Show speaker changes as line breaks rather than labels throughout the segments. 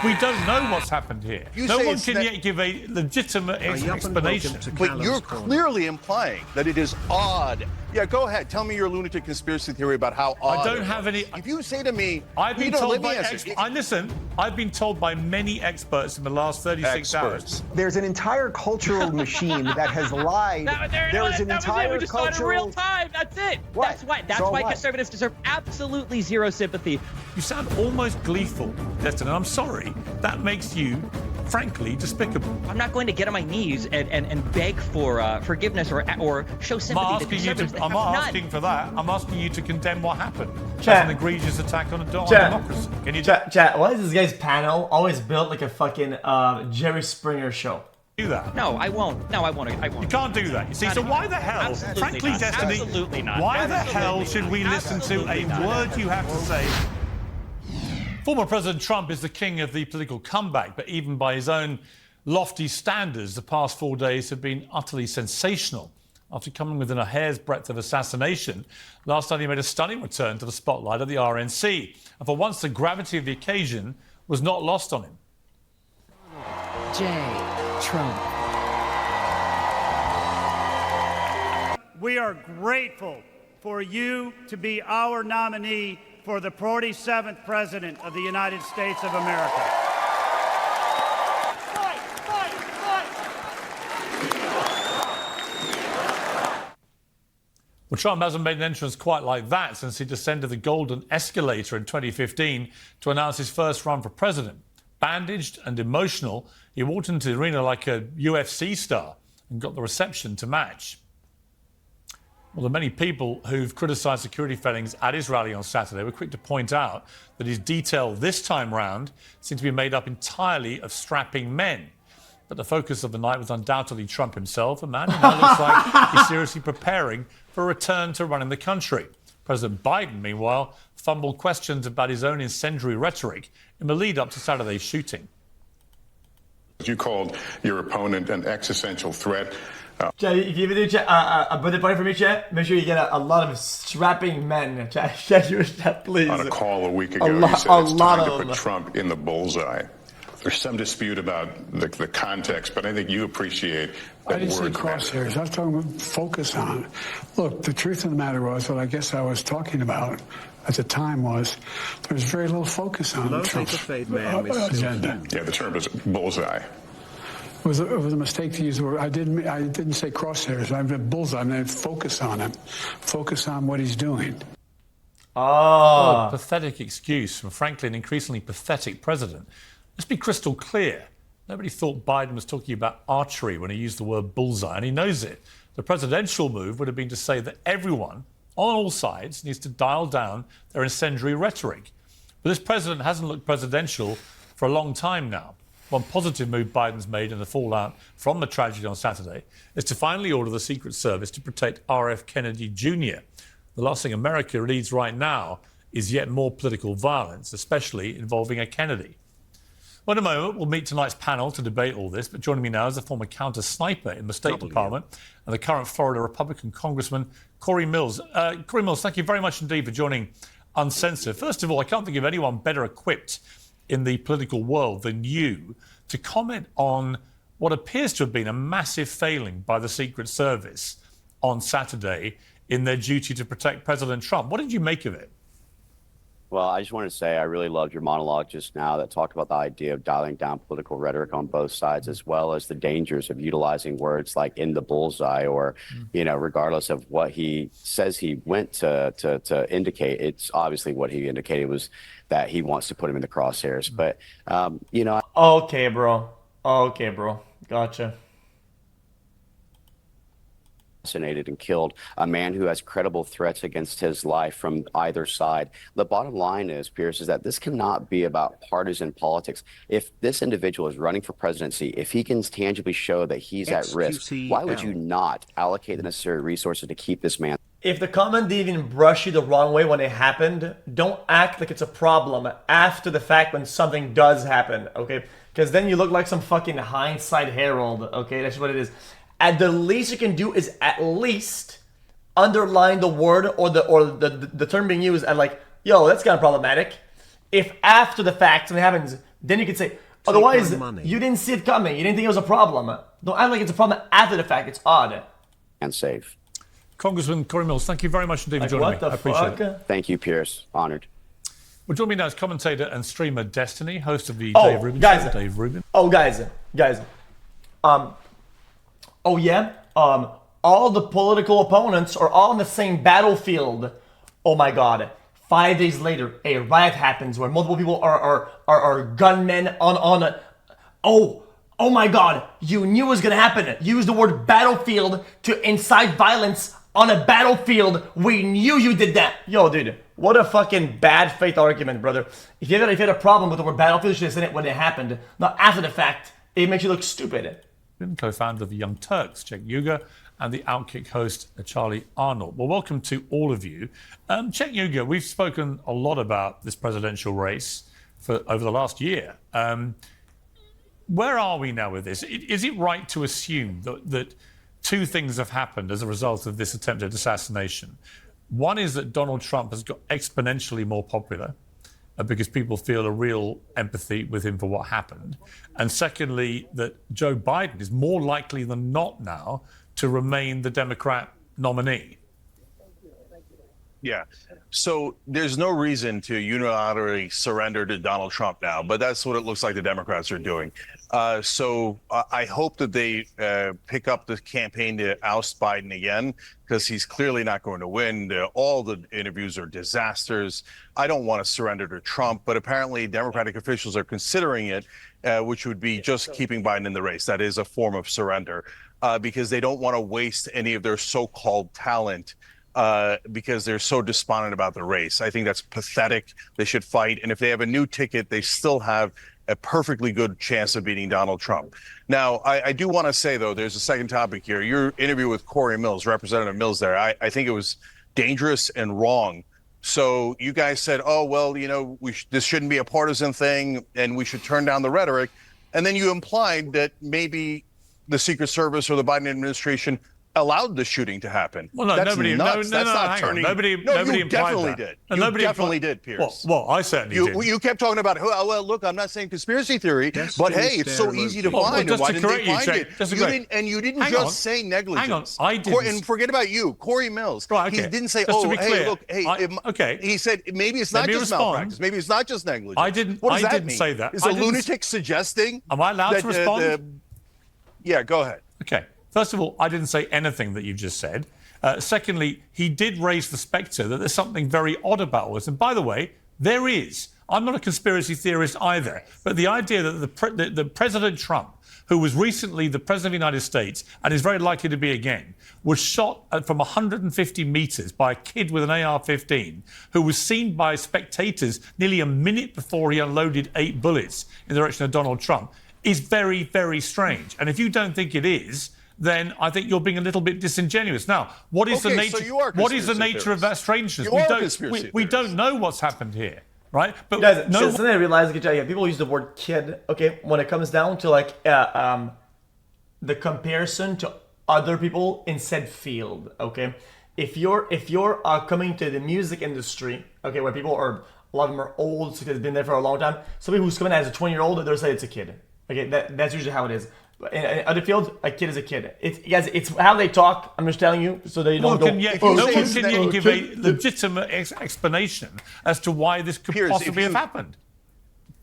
We don't know what's happened here. No one can yet give a legitimate explanation.
But you're clearly implying that it is odd. Yeah, go ahead. Tell me your lunatic conspiracy theory about how odd.
I don't have any.
If you say to me,
I've been told by I've been told by many experts in the last 36 hours.
There's an entire cultural machine that has lied. There's an entire
we just saw it in real time. That's it.
What?
That's why conservatives deserve absolutely zero sympathy.
You sound almost gleeful, Destin, and I'm sorry. That makes you, frankly, despicable.
I'm not going to get on my knees and beg for forgiveness or show sympathy to conservatives.
I'm not asking for that. I'm asking you to condemn what happened. That's an egregious attack on democracy. Can you
chat? Why is this guy's panel always built like a fucking Jerry Springer show?
Do that?
No, I won't. No, I won't.
You can't do that. You see, so why the hell, frankly,
not.
Destiny,
Absolutely not.
Why the hell should we listen to a word you have to say? Former President Trump is the king of the political comeback, but even by his own lofty standards, the past 4 days have been utterly sensational. After coming within a hair's breadth of assassination, last night he made a stunning return to the spotlight of the RNC. And for once, the gravity of the occasion was not lost on him.
J. Trump.
We are grateful for you to be our nominee for the 47th President of the United States of America.
Well, Trump hasn't made an entrance quite like that since he descended the golden escalator in 2015 to announce his first run for president. Bandaged and emotional, he walked into the arena like a UFC star and got the reception to match. Well, the many people who've criticised security failings at his rally on Saturday were quick to point out that his detail this time round seemed to be made up entirely of strapping men. But the focus of the night was undoubtedly Trump himself, a man who now looks like he's seriously preparing for a return to running the country. President Biden, meanwhile, fumbled questions about his own incendiary rhetoric in the lead-up to Saturday's shooting.
You called your opponent an existential threat.
Chat, if you ever do chat, a bullet point for me, chat, make sure you get a lot of strapping men. Chat, use that, please.
On a call a week ago, you said it's time to put Trump in the bullseye. There's some dispute about the context, but I think you appreciate that
I didn't say
words
crosshairs. I was talking about focus on. Look, the truth of the matter was, what I guess I was talking about at the time was there was very little focus on Trump's agenda.
Yeah, the term is bullseye.
It was a mistake to use the word. I didn't say crosshairs. I meant bullseye. I meant focus on him. Focus on what he's doing.
Oh, pathetic excuse from, frankly, an increasingly pathetic president. Let's be crystal clear. Nobody thought Biden was talking about archery when he used the word bullseye, and he knows it. The presidential move would have been to say that everyone, on all sides, needs to dial down their incendiary rhetoric. But this president hasn't looked presidential for a long time now. One positive move Biden's made in the fallout from the tragedy on Saturday is to finally order the Secret Service to protect R.F. Kennedy Jr. The last thing America needs right now is yet more political violence, especially involving a Kennedy. Well, in a moment, we'll meet tonight's panel to debate all this, but joining me now is the former counter-sniper in the State Department and the current Florida Republican Congressman, Corey Mills. Corey Mills, thank you very much indeed for joining Uncensored. First of all, I can't think of anyone better equipped in the political world than you to comment on what appears to have been a massive failing by the Secret Service on Saturday in their duty to protect President Trump. What did you make of it?
Well, I just wanted to say I really loved your monologue just now that talked about the idea of dialing down political rhetoric on both sides, as well as the dangers of utilizing words like in the bullseye or, regardless of what he says he went to indicate. It's obviously what he indicated was that he wants to put him in the crosshairs. But,
Okay, bro. Gotcha.
Assassinated and killed a man who has credible threats against his life from either side. The bottom line is, Piers, is that this cannot be about partisan politics. If this individual is running for presidency, if he can tangibly show that he's at risk, why would you not allocate the necessary resources to keep this man?
If the comment didn't even brush you the wrong way when it happened, don't act like it's a problem after the fact when something does happen, okay? Because then you look like some fucking hindsight herald, okay? That's what it is. At the least you can do is at least underline the word or the term being used at like, yo, that's kind of problematic. If after the fact something happens, then you could say, otherwise, you didn't see it coming. You didn't think it was a problem. Don't act like it's a problem after the fact. It's odd.
And safe.
Congressman Corey Mills, thank you very much indeed for joining me. I appreciate it.
Thank you, Piers. Honored.
Well, join me now is commentator and streamer Destiny, host of the Dave Rubin Show. Dave Rubin.
Oh, guys. All the political opponents are all on the same battlefield. Oh my God. 5 days later, a riot happens where multiple people are gunmen on a... Oh my God, you knew it was gonna happen. Use the word battlefield to incite violence on a battlefield. We knew you did that. Yo, dude, what a fucking bad faith argument, brother. If you had a problem with the word battlefield, you should have said it when it happened, not after the fact. It makes you look stupid.
Co-founder of the Young Turks, cenk and the Outkick host, Charlie Arnold. Well, welcome to all of you. cenk, we've spoken a lot about this presidential race over the last year. Where are we now with this? Is it right to assume that two things have happened as a result of this attempted assassination? One is that Donald Trump has got exponentially more popular because people feel a real empathy with him for what happened. And secondly, that Joe Biden is more likely than not now to remain the Democrat nominee.
Yeah. So there's no reason to unilaterally surrender to Donald Trump now, but that's what it looks like the Democrats are doing. So I hope that they pick up the campaign to oust Biden again, because he's clearly not going to win. All the interviews are disasters. I don't want to surrender to Trump, but apparently Democratic officials are considering it, which would be just keeping Biden in the race. That is a form of surrender, because they don't want to waste any of their so-called talent because they're so despondent about the race. I think that's pathetic. They should fight. And if they have a new ticket, they still have a perfectly good chance of beating Donald Trump. Now, I do want to say, though, there's a second topic here. Your interview with Corey Mills, Representative Mills there, I think it was dangerous and wrong. So you guys said, oh, well, you know, this shouldn't be a partisan thing and we should turn down the rhetoric. And then you implied that maybe the Secret Service or the Biden administration allowed the shooting to happen.
Well, no,
that's
nobody.
Nuts.
No,
That's not turning.
Nobody
you
implied
definitely
that.
did.
No,
You
nobody
definitely did, Piers.
Well, I certainly did.
You kept talking about, well, look, I'm not saying conspiracy theory, but hey, it's so easy to find.
Just
Why
to
didn't
correct
they
you,
find
Cenk,
it? You didn't just say negligence.
Hang on, I didn't.
And forget about you, Corey Mills.
Right, okay.
He didn't say,
Just to be
hey,
clear,
look, hey.
Okay.
He said maybe it's not just malpractice. Maybe it's not just negligence.
I didn't.
What does
I
that
didn't
mean?
say that.
Is a lunatic suggesting?
Am I allowed to respond?
Yeah, go ahead.
Okay. First of all, I didn't say anything that you've just said. Secondly, he did raise the spectre that there's something very odd about this. And by the way, there is. I'm not a conspiracy theorist either. But the idea that the President Trump, who was recently the President of the United States and is very likely to be again, was shot from 150 meters by a kid with an AR-15 who was seen by spectators nearly a minute before he unloaded 8 bullets in the direction of Donald Trump is very, very strange. And if you don't think it is, then I think you're being a little bit disingenuous. Now, what is the nature?
So
what is the nature of that strangeness? We don't know what's happened here, right? But
guys, something I realized, people use the word kid. Okay, when it comes down to like the comparison to other people in said field. Okay, if you're coming to the music industry, okay, where people are a lot of them are old, so they've been there for a long time. Somebody who's coming as a 20-year-old, they'll say it's a kid. Okay, that's usually how it is. In other fields, a kid is a kid. It's how they talk. I'm just telling you, so they don't go.
No one can give a legitimate explanation as to why this could possibly have happened.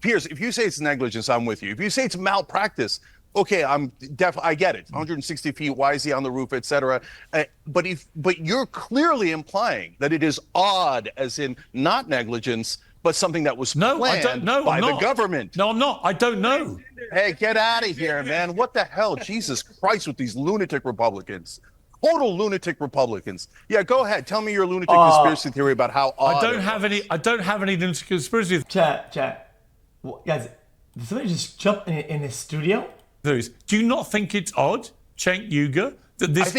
Piers, if you say it's negligence, I'm with you. If you say it's malpractice, okay, I get it. 160 feet. Why is he on the roof, etc. But you're clearly implying that it is odd, as in not negligence, but something that was planned by the government.
No, I'm not. I don't know.
Hey, get out of here, man. What the hell? Jesus Christ with these lunatic Republicans. Total lunatic Republicans. Yeah, go ahead. Tell me your lunatic conspiracy theory about how odd
I don't have any lunatic conspiracy theory.
Chat. Well, guys, did somebody just jump in the studio?
Do you not think it's odd, Cenk, that this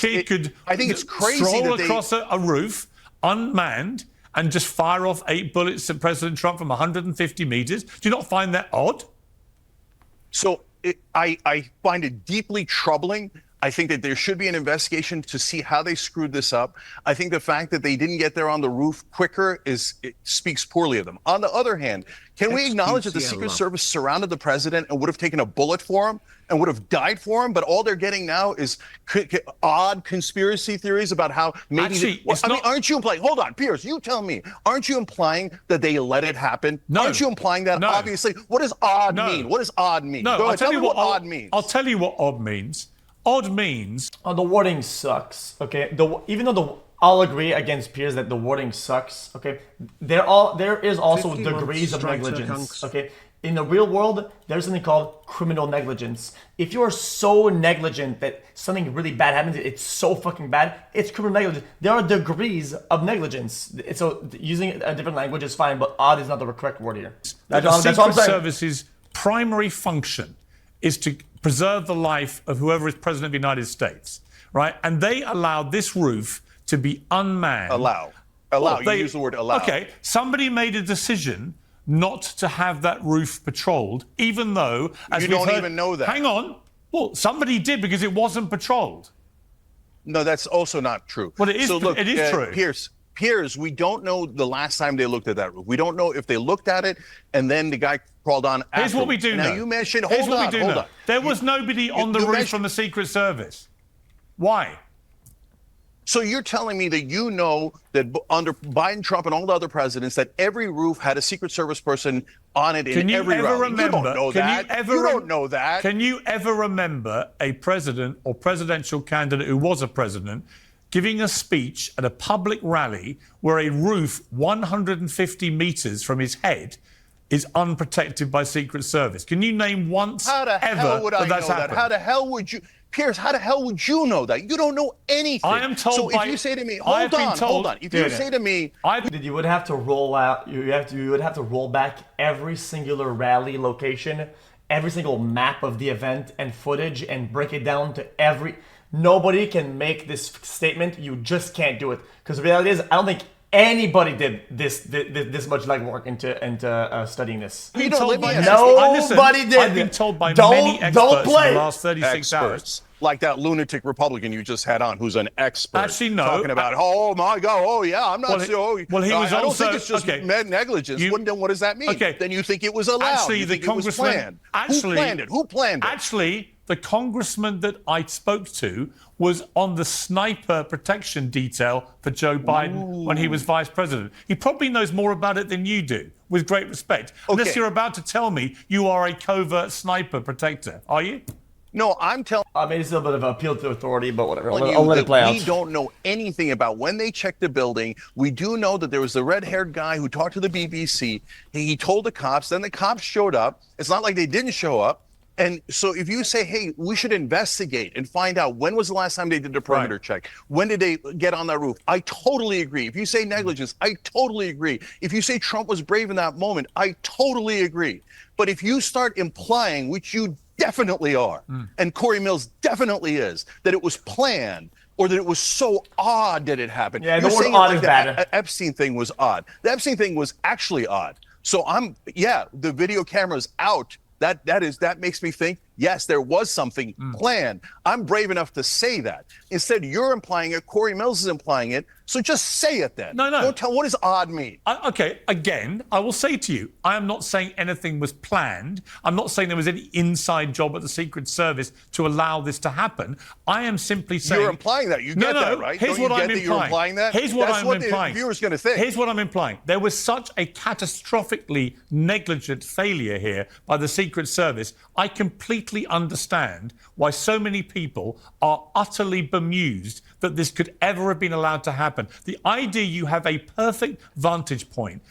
kid could stroll across a roof unmanned and just fire off 8 bullets at President Trump from 150 meters? Do you not find that odd?
So I find it deeply troubling. I think that there should be an investigation to see how they screwed this up. I think the fact that they didn't get there on the roof quicker speaks poorly of them. On the other hand, can we acknowledge that the Secret Service surrounded the president and would have taken a bullet for him and would have died for him? But all they're getting now is odd conspiracy theories about how maybe.
Actually,
I mean, aren't you implying? Hold on, Piers, you tell me. Aren't you implying that they let it happen?
No.
Aren't you implying that?
No.
Obviously, what does odd mean? What does odd mean?
No,
Go
I'll
ahead,
tell you what
odd means.
I'll tell you what odd means. Odd means.
Oh, the wording sucks. Okay, even though I'll agree against Piers that the wording sucks. Okay, there is also degrees of negligence. Okay, in the real world, there's something called criminal negligence. If you are so negligent that something really bad happens, it's so fucking bad, it's criminal negligence. There are degrees of negligence. So using a different language is fine, but odd is not the correct word here.
The Secret Service's primary function is to preserve the life of whoever is president of the United States, right? And they allowed this roof to be unmanned.
Allow. You use the word allow.
Okay, somebody made a decision not to have that roof patrolled, even though, as
you
we've
don't
heard,
even know that.
Hang on. Well, somebody did because it wasn't patrolled.
No, that's also not true.
Well, it is.
So look,
it is true.
Piers, we don't know the last time they looked at that roof. We don't know if they looked at it and then the guy crawled on after.
Here's what we do know.
Now, you mentioned,
Here's
hold
what
on,
we do
hold
know.
on.
There was nobody on the roof from the Secret Service. Why?
So you're telling me that you know that under Biden, Trump, and all the other presidents, that every roof had a Secret Service person on it in every rally. You don't know that. You don't know that.
Can you ever remember a president or presidential candidate who was a president giving a speech at a public rally where a roof 150 meters from his head is unprotected by Secret Service? Can you name once
How the
ever
hell would I
that's
know
happened?
that? How the hell would you, Piers? How the hell would you know that? You don't know anything.
I am told.
So
by,
if you say to me,
hold
on. If you say to me,
you would have to roll out. You would have to roll back every singular rally location, every single map of the event and footage, and break it down to every. Nobody can make this statement. You just can't do it because the reality is, I don't think anybody did this much legwork into studying this. Nobody did.
I've been told by many experts in the last 36 hours.
Like that lunatic Republican you just had on, who's an expert.
Actually, no.
Talking about, oh my God, oh yeah, I'm not
sure. Well, he was
I don't
also.
think it's just negligence. Then what does that mean?
Okay.
Then you think it was allowed.
Actually, the congressman.
Who planned it? Who planned it?
Actually, the congressman that I spoke to was on the sniper protection detail for Joe Biden when he was vice president. He probably knows more about it than you do, with great respect. Unless you're about to tell me you are a covert sniper protector, are you?
No, I'm telling.
I mean, it's a little bit of an appeal to authority, but whatever. I'll let it play out.
We don't know anything about when they checked the building. We do know that there was the red-haired guy who talked to the BBC. He told the cops. Then the cops showed up. It's not like they didn't show up. And so if you say, hey, we should investigate and find out when was the last time they did the perimeter check? When did they get on that roof? I totally agree. If you say negligence, I totally agree. If you say Trump was brave in that moment, I totally agree. But if you start implying, which you definitely are, and Corey Mills definitely is, that it was planned or that it was so odd that it happened.
Yeah, the word odd is bad.
The Epstein thing was odd. The Epstein thing was actually odd. So the video camera's out. That makes me think, yes, there was something planned. I'm brave enough to say that. Instead, you're implying it. Corey Mills is implying it. So just say it then.
No.
Don't tell. What does odd mean?
Okay, again, I will say to you, I am not saying anything was planned. I'm not saying there was any inside job at the Secret Service to allow this to have I am simply saying...
You're implying that. You get that, right?
Here's what I'm implying.
You're implying that?
Here's what I'm implying.
That's what the viewer's going to think.
Here's what I'm implying. There was such a catastrophically negligent failure here by the Secret Service. I completely understand why so many people are utterly bemused that this could ever have been allowed to happen. The idea you have a perfect vantage point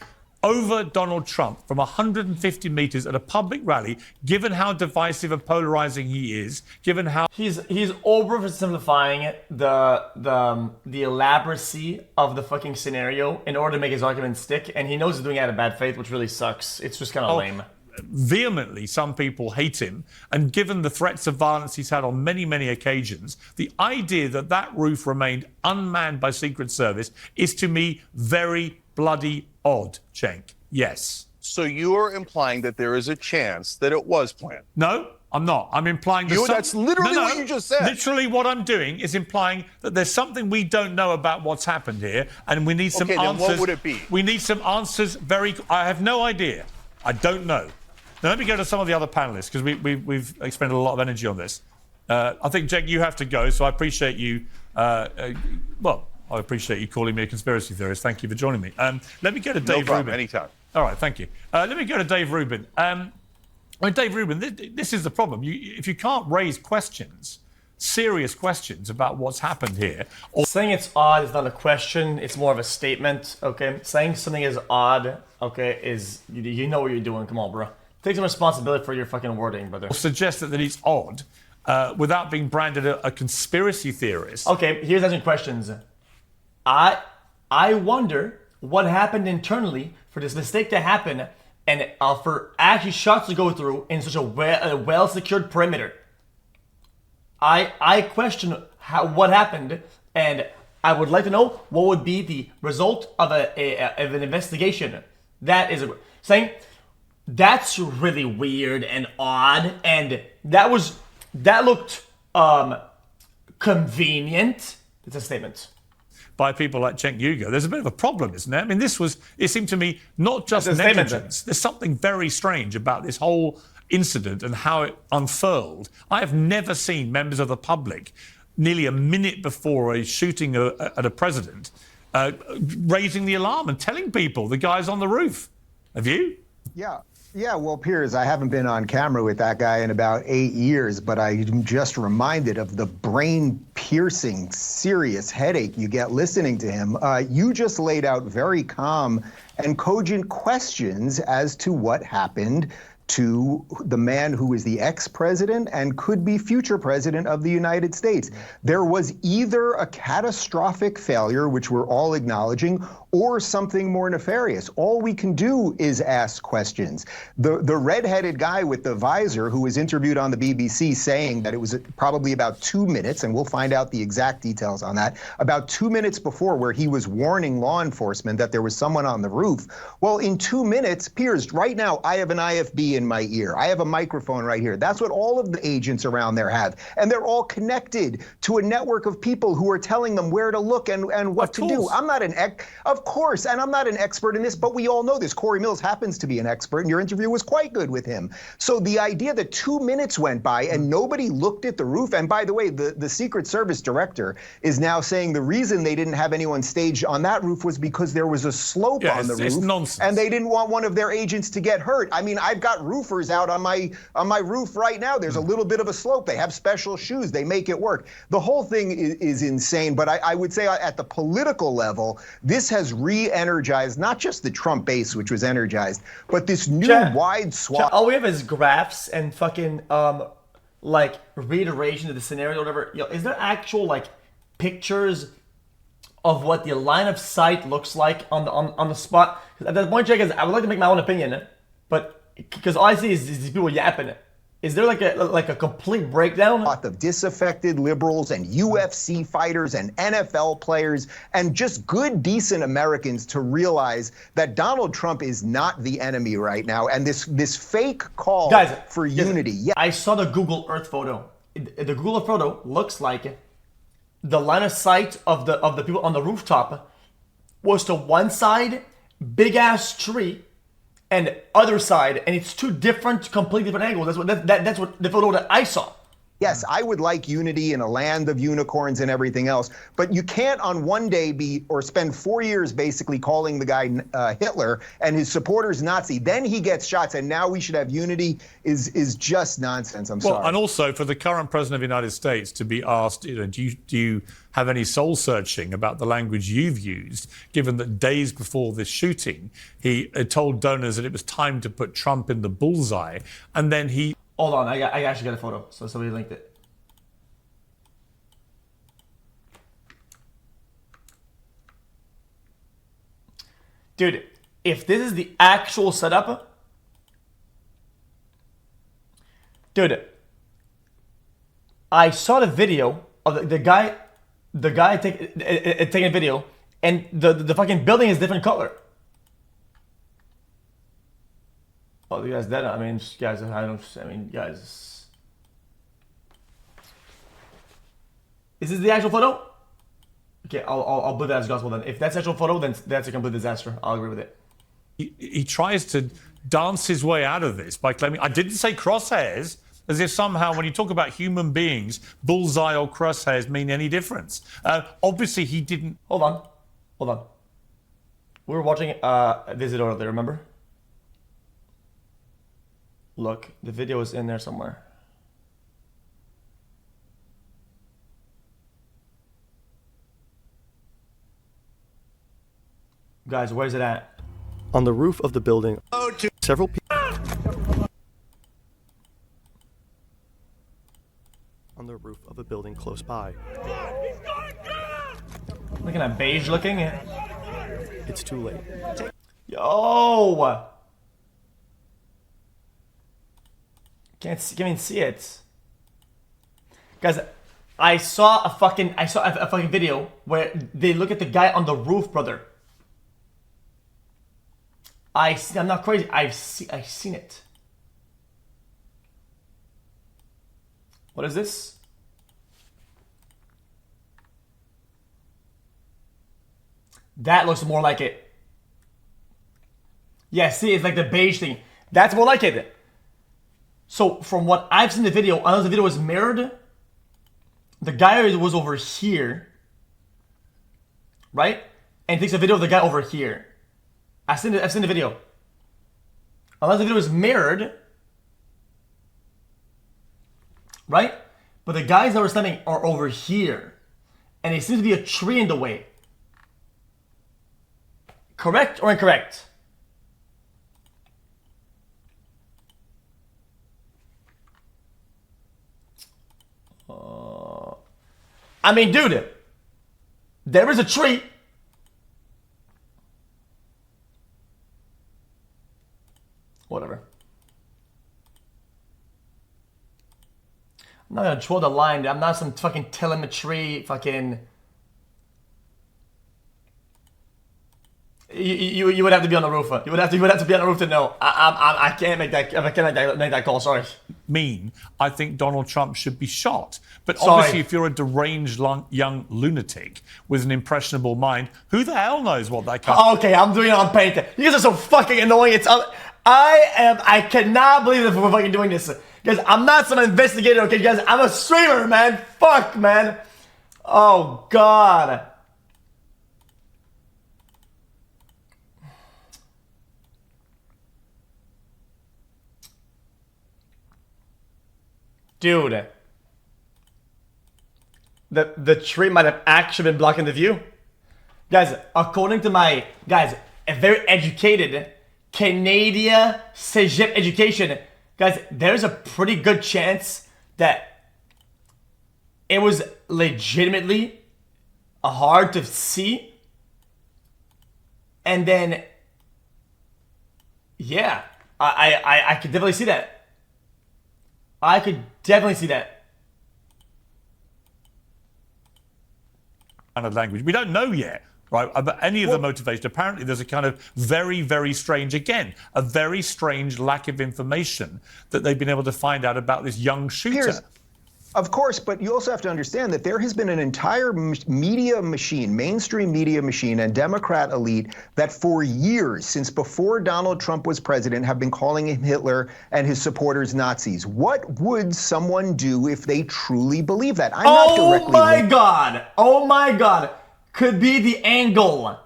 over Donald Trump from 150 meters at a public rally, given how divisive and polarizing he is, given how
he's oversimplifying the elaboracy of the fucking scenario in order to make his argument stick, and he knows he's doing it out of bad faith, which really sucks. It's just kind of lame.
Vehemently, some people hate him, and given the threats of violence he's had on many, many occasions, the idea that that roof remained unmanned by Secret Service is to me very bloody odd, Cenk. Yes.
So you're implying that there is a chance that it was planned?
No, I'm not. I'm implying
That's literally what you just said.
Literally what I'm doing is implying that there's something we don't know about what's happened here, and we need some
Okay,
answers.
then what would it be?
We need some answers I have no idea. I don't know. Now, let me go to some of the other panelists, because we've expended a lot of energy on this. I think, Jake, you have to go, so I appreciate you. I appreciate you calling me a conspiracy theorist. Thank you for joining me. Let me go to Dave Rubin.
Anytime.
All right, thank you. Let me go to Dave Rubin. Dave Rubin, this is the problem. If you can't raise questions, serious questions about what's happened here, or
saying it's odd is not a question; it's more of a statement. Okay, saying something is odd, okay, is you know what you're doing. Come on, bro. Take some responsibility for your fucking wording, brother.
suggest that it's odd without being branded a conspiracy theorist.
Okay, here's asking questions. I wonder what happened internally for this mistake to happen, and for actually shots to go through in such a well-secured perimeter. I question what happened, and I would like to know what would be the result of an investigation. That is saying that's really weird and odd, and that looked convenient. It's a statement.
By people like Cenk Uygur, there's a bit of a problem, isn't there? I mean, it seemed to me not just negligence. There's something very strange about this whole incident and how it unfurled. I have never seen members of the public, nearly a minute before a shooting at a president, raising the alarm and telling people the guy's on the roof. Have you?
Yeah, well, Piers, I haven't been on camera with that guy in about 8 years, but I'm just reminded of the brain-piercing, serious headache you get listening to him. You just laid out very calm and cogent questions as to what happened to the man who is the ex-president and could be future president of the United States. There was either a catastrophic failure, which we're all acknowledging, or something more nefarious. All we can do is ask questions. The red-headed guy with the visor who was interviewed on the BBC saying that it was probably about 2 minutes, and we'll find out the exact details on that, about 2 minutes before, where he was warning law enforcement that there was someone on the roof. Well, in 2 minutes, Piers, right now I have an IFB in my ear. I have a microphone right here. That's what all of the agents around there have. And they're all connected to a network of people who are telling them where to look and what to do. I'm not of course, and I'm not an expert in this, but we all know this. Corey Mills happens to be an expert, and your interview was quite good with him. So the idea that 2 minutes went by and nobody looked at the roof, and by the way, the Secret Service director is now saying the reason they didn't have anyone staged on that roof was because there was a slope on the roof.
It's nonsense.
And they didn't want one of their agents to get hurt. I mean, I've got roofers out on my roof right now. There's a little bit of a slope. They have special shoes. They make it work. The whole thing is insane. But I would say at the political level, this has re-energized not just the Trump base, which was energized, but this new wide swath.
All we have is graphs and fucking like reiteration of the scenario or whatever. Is there actual like pictures of what the line of sight looks like on the spot? At that point, Jake, I would like to make my own opinion, but because all I see is these people yapping. Is there like a complete breakdown
of disaffected liberals and UFC fighters and NFL players and just good, decent Americans to realize that Donald Trump is not the enemy right now, and this fake call for unity. Yeah,
I saw the Google Earth photo. The Google Earth photo looks like the line of sight of the people on the rooftop was to one side, big ass tree, and other side, and it's two completely different angles. That's what the photo that I saw.
Yes, I would like unity in a land of unicorns and everything else, but you can't on one day spend 4 years basically calling the guy Hitler and his supporters Nazi. Then he gets shots, and now we should have unity is just nonsense. I'm sorry.
And also for the current president of the United States to be asked, do you have any soul searching about the language you've used, given that days before this shooting, he told donors that it was time to put Trump in the bullseye, and then he...
Hold on, I actually got a photo, so somebody linked it. Dude, if this is the actual setup, dude, I saw the video of the guy taking a video, and the fucking building is different color. Oh, you guys dead? I mean, guys, guys. Is this the actual photo? Okay, I'll put that as gospel then. If that's the actual photo, then that's a complete disaster. I'll agree with it.
He tries to dance his way out of this by claiming, I didn't say crosshairs, as if somehow when you talk about human beings, bullseye or crosshairs mean any difference. Obviously, he didn't.
Hold on. We were watching Visit earlier, remember? Look, the video is in there somewhere. Guys, where's it at?
On the roof of the building, several people on the roof of a building close by.
Looking at beige looking.
It's too late.
Yo! Can't see it. Guys, I saw a fucking video where they look at the guy on the roof, brother. I'm not crazy. I've seen it. What is this? That looks more like it. Yeah, see, it's like the beige thing. That's more like it. So, from what I've seen in the video, unless the video was mirrored, the guy was over here, right? And takes a video of the guy over here. I've seen the video. Unless the video is mirrored, right? But the guys that were standing are over here, and there seems to be a tree in the way. Correct or incorrect? I mean, dude, there is a tree. Whatever. I'm not gonna draw the line. I'm not some fucking telemetry fucking. You would have to be on the roof. You would have to be on the roof to know. I can't make that. I can't make that call. Sorry.
I think Donald Trump should be shot. But obviously, if you're a deranged young lunatic with an impressionable mind, who the hell knows what that kind
Okay, I'm doing it on paint. You guys are so fucking annoying. I cannot believe that we're fucking doing this. Guys, I'm not some investigator, okay, guys? I'm a streamer, man. Fuck, man. Oh, God. Dude. The tree might have actually been blocking the view. Guys, according to my, a very educated Canadian Cégep education, guys, there's a pretty good chance that it was legitimately hard to see. And then, yeah, I could definitely see that. I could definitely see that.
of language? We don't know yet, right, about any of the motivation. Apparently there's a kind of very, very strange, again, a very strange lack of information that they've been able to find out about this young shooter.
Piers, of course, but you also have to understand that there has been an entire media machine, mainstream media machine and Democrat elite that for years, since before Donald Trump was president, have been calling him Hitler and his supporters Nazis. What would someone do if they truly believe that? I'm not directly
God. Oh my God. Could be the angle.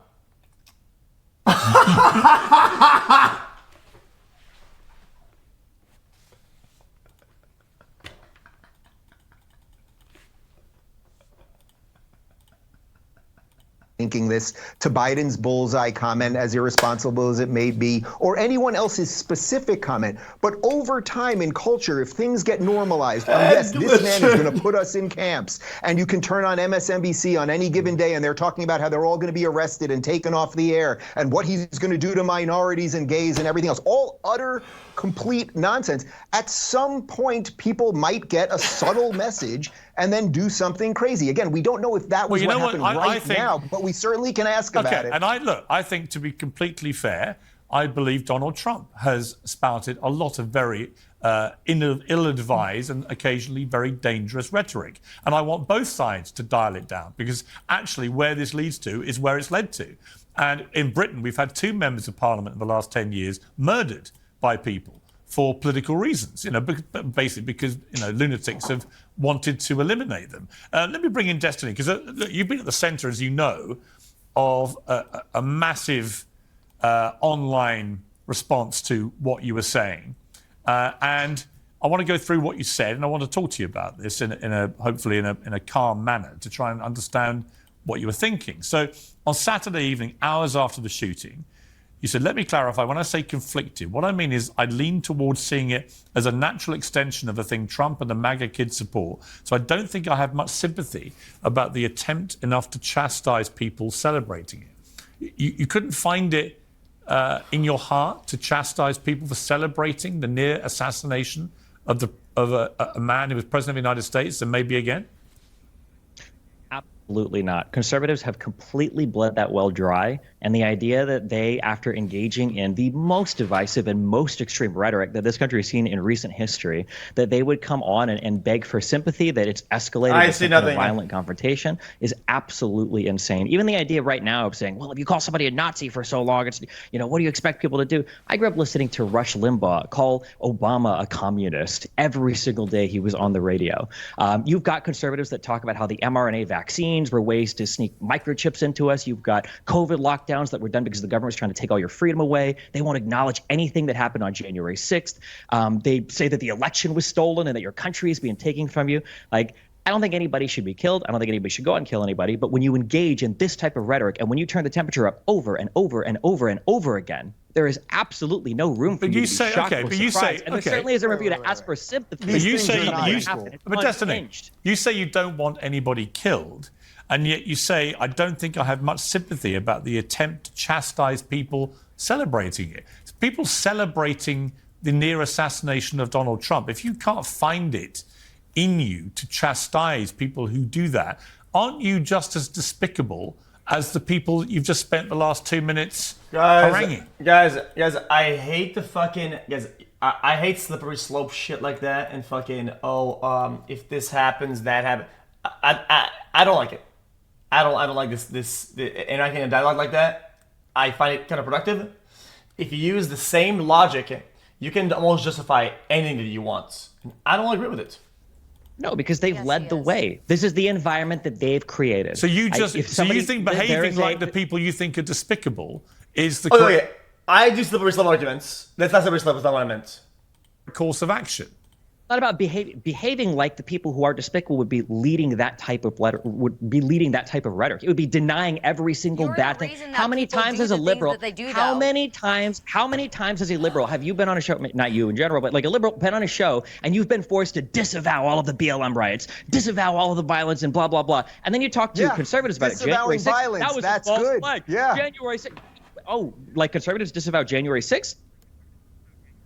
Thinking this to Biden's bullseye comment, as irresponsible as it may be, or anyone else's specific comment. But over time in culture, if things get normalized, yes, this man is going to put us in camps. And you can turn on MSNBC on any given day, and they're talking about how they're all going to be arrested and taken off the air, and what he's going to do to minorities and gays and everything else. All utter, complete nonsense. At some point, people might get a subtle message and then do something crazy. Again, we don't know if that was what happened right now, but we certainly can ask about it.
And I think, to be completely fair, I believe Donald Trump has spouted a lot of very ill-advised and occasionally very dangerous rhetoric. And I want both sides to dial it down, because actually where this leads to is where it's led to. And in Britain, we've had 2 members of parliament in the last 10 years murdered by people for political reasons, basically because, lunatics have wanted to eliminate them. Let me bring in Destiny, because you've been at the centre, as you know, of a massive online response to what you were saying. And I want to go through what you said, and I want to talk to you about this hopefully in a calm manner to try and understand what you were thinking. So on Saturday evening, hours after the shooting, you said, let me clarify, when I say conflicted, what I mean is I lean towards seeing it as a natural extension of the thing Trump and the MAGA kids support. So I don't think I have much sympathy about the attempt enough to chastise people celebrating it. You couldn't find it in your heart to chastise people for celebrating the near assassination of a man who was president of the United States and maybe again?
Absolutely not. Conservatives have completely bled that well dry. And the idea that they, after engaging in the most divisive and most extreme rhetoric that this country has seen in recent history, that they would come on and beg for sympathy, that it's escalated to a violent confrontation, is absolutely insane. Even the idea right now of saying, well, if you call somebody a Nazi for so long, it's, what do you expect people to do? I grew up listening to Rush Limbaugh call Obama a communist every single day he was on the radio. You've got conservatives that talk about how the mRNA vaccines were ways to sneak microchips into us. You've got COVID lockdowns that were done because the government was trying to take all your freedom away. They won't acknowledge anything that happened on January 6th. They say that the election was stolen and that your country is being taken from you. I don't think anybody should be killed. I don't think anybody should go out and kill anybody. But when you engage in this type of rhetoric and when you turn the temperature up over and over and over and over again, there is absolutely no room for you to be shocked or surprised. And there certainly isn't room for you to ask for sympathy.
But Destiny, you say you don't want anybody killed, and yet you say, I don't think I have much sympathy about the attempt to chastise people celebrating it. It's people celebrating the near assassination of Donald Trump. If you can't find it in you to chastise people who do that, aren't you just as despicable as the people you've just spent the last 2 minutes haranguing?
Guys, I hate I hate slippery slope shit like that and fucking, if this happens, that happens. I don't like it. I don't like this interacting in a dialogue like that. I find it counterproductive. If you use the same logic, you can almost justify anything that you want. I don't agree with it.
No, because they've led the way. This is the environment that they've created.
So you think behaving like the people you think are despicable is the
correct... Okay. I do slippery slope arguments. That's not slippery slope. That's not what I meant.
Course of action.
Not about behaving like the people who are despicable would be leading that type of rhetoric. It would be denying every single bad thing. How many times as a liberal? How many times as a liberal have you been on a show? Not you in general, but like a liberal been on a show and you've been forced to disavow all of the BLM riots, disavow all of the violence, and blah blah blah. And then you talk to conservatives about it. January 6th,
violence.
that was
That's
a false
good.
flag.
Yeah.
January 6th. Oh, like conservatives disavow January 6th?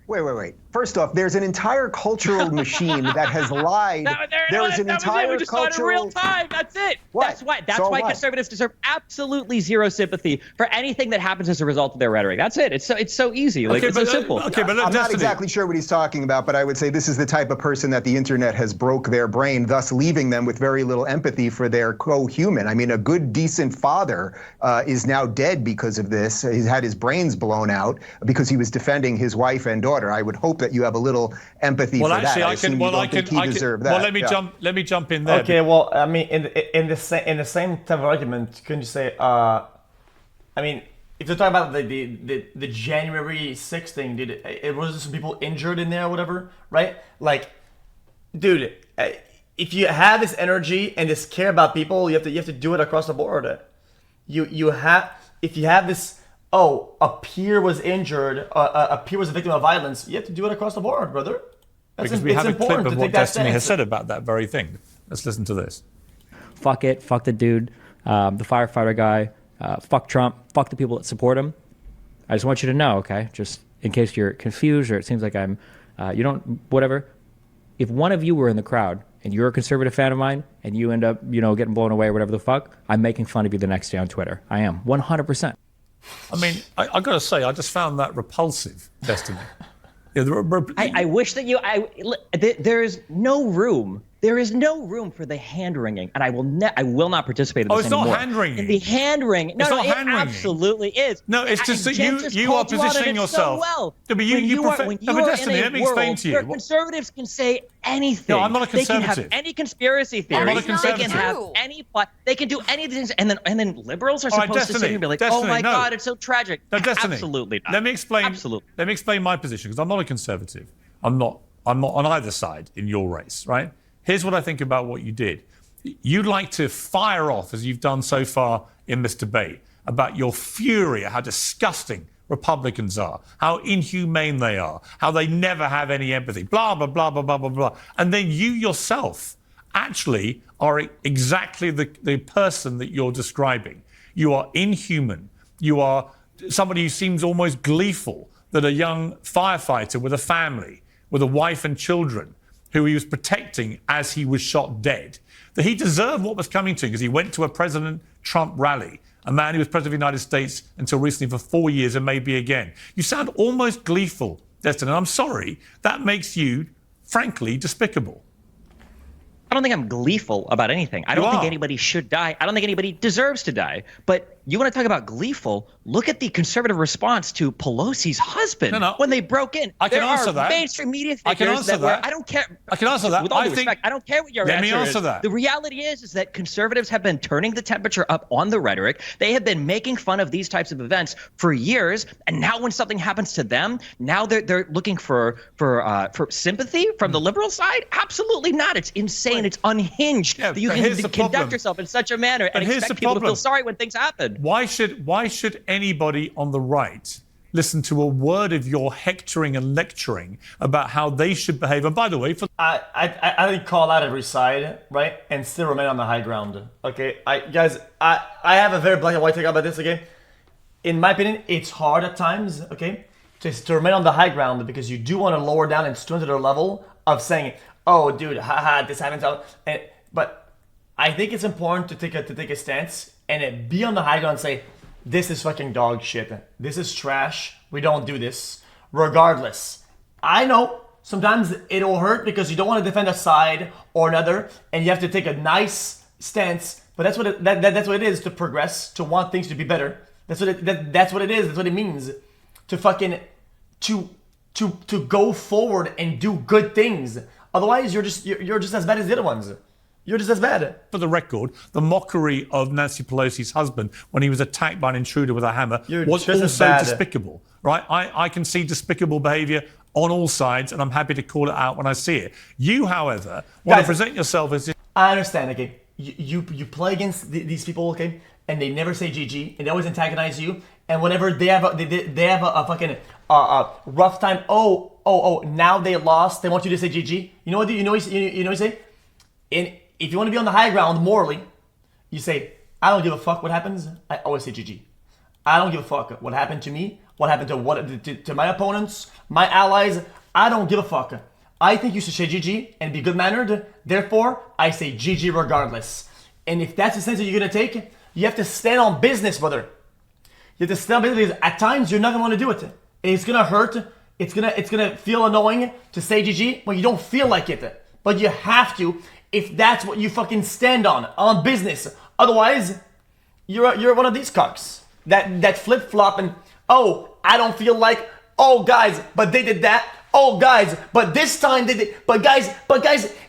Wait. First off, there's an entire cultural machine that has lied. There is an entire
we just saw it in real time. That's it.
What?
That's why conservatives deserve absolutely zero sympathy for anything that happens as a result of their rhetoric. That's it. It's so easy. It's so simple.
Okay, but
I'm not exactly sure what he's talking about, but I would say this is the type of person that the internet has broke their brain, thus leaving them with very little empathy for their co-human. I mean, a good, decent father is now dead because of this. He's had his brains blown out because he was defending his wife and daughter. I would hope that you have a little empathy for that.
Let me jump in there.
Okay, well, I mean, in the same type of argument, couldn't you say? I mean, if you're talking about the January 6th thing, dude, it was some people injured in there or whatever, right? Like, dude, if you have this energy and this care about people, you have to do it across the board. If you have this. Oh, a peer was injured, a peer was a victim of violence. You have to do it across the board, brother.
Because we have a clip of what Destiny has said about that very thing. Let's listen to this.
Fuck it. Fuck the dude, the firefighter guy. Fuck Trump. Fuck the people that support him. I just want you to know, okay? Just in case you're confused or it seems like I'm, whatever. If one of you were in the crowd and you're a conservative fan of mine and you end up, getting blown away or whatever the fuck, I'm making fun of you the next day on Twitter. I am 100%.
I mean, I got to say, I just found that repulsive, Destiny. Yeah,
I wish that there is no room. There is no room for the hand wringing, and I will not participate in this anymore.
Oh, it's not hand wringing.
The hand wringing. No,
not
it
hand wringing.
absolutely is.
No, it's just that you are positioning yourself.
So well.
No, but Destiny, let me explain to you.
Where conservatives can say anything.
No, I'm not a conservative.
They can have any conspiracy theory.
I'm not a conservative.
They can have any plot. They can do anything, and then liberals are supposed to sit here and be like,
Destiny,
"Oh my God, it's so tragic."
No, Destiny,
absolutely not.
Let me explain.
Absolutely.
Let me explain my position because I'm not a conservative. I'm not on either side in your race, right? Here's what I think about what you did. You'd like to fire off, as you've done so far in this debate, about your fury at how disgusting Republicans are, how inhumane they are, how they never have any empathy, blah, blah, blah, blah, blah, blah, blah. And then you yourself actually are exactly the person that you're describing. You are inhuman. You are somebody who seems almost gleeful that a young firefighter with a family, with a wife and children, who he was protecting as he was shot dead, that he deserved what was coming to him because he went to a President Trump rally, a man who was president of the United States until recently for 4 years and maybe again. You sound almost gleeful, Destin, and I'm sorry, that makes you, frankly, despicable.
I don't think I'm gleeful about anything. I don't think anybody should die. I don't think anybody deserves to die. But you want to talk about gleeful? Look at the conservative response to Pelosi's husband when they broke in.
I can answer that.
Mainstream media figures
I can answer that.
I don't care.
I can answer that.
With all due respect, I don't care what your answer is.
Let me answer that.
The reality is that conservatives have been turning the temperature up on the rhetoric. They have been making fun of these types of events for years, and now when something happens to them, now they're looking for sympathy from the liberal side. Absolutely not. It's insane. It's unhinged that you can conduct yourself in such a manner and expect people to feel sorry when things happen.
Why should anybody on the right listen to a word of your hectoring and lecturing about how they should behave? And by the way,
I think call out every side, right, and still remain on the high ground. Okay, guys, I have a very black and white take about this. Okay, in my opinion, it's hard at times. Okay, to remain on the high ground because you do want to lower down and stoop to their level of saying, "Oh, dude, haha, this happens." But I think it's important to take a stance and be on the high ground and say, this is fucking dog shit. This is trash. We don't do this. Regardless. I know sometimes it'll hurt because you don't want to defend a side or another and you have to take a nice stance. But that's what it is to progress, to want things to be better. That's what it is. That's what it means to fucking to go forward and do good things. Otherwise, you're just as bad as the other ones. You're just as bad.
For the record, the mockery of Nancy Pelosi's husband when he was attacked by an intruder with a hammer was also despicable, right? I can see despicable behavior on all sides, and I'm happy to call it out when I see it. You, however, want to present yourself as...
I understand, okay? You play against these people, okay? And they never say GG, and they always antagonize you. And whenever they have a fucking rough time, oh, now they lost, they want you to say GG. You know what you say? If you want to be on the high ground morally, you say, I don't give a fuck what happens. I always say GG. I don't give a fuck what happened to me, what happened to my opponents, my allies. I don't give a fuck. I think you should say GG and be good-mannered. Therefore, I say GG regardless. And if that's the sense that you're going to take, you have to stand on business, brother. You have to stand on business because at times you're not going to want to do it. And it's going to hurt. It's gonna feel annoying to say GG when you don't feel like it. But you have to if that's what you fucking stand on business. Otherwise, you're one of these cocks that flip-flop and, oh, I don't feel like, oh, guys, but they did that. Oh, guys, but this time they did, but guys,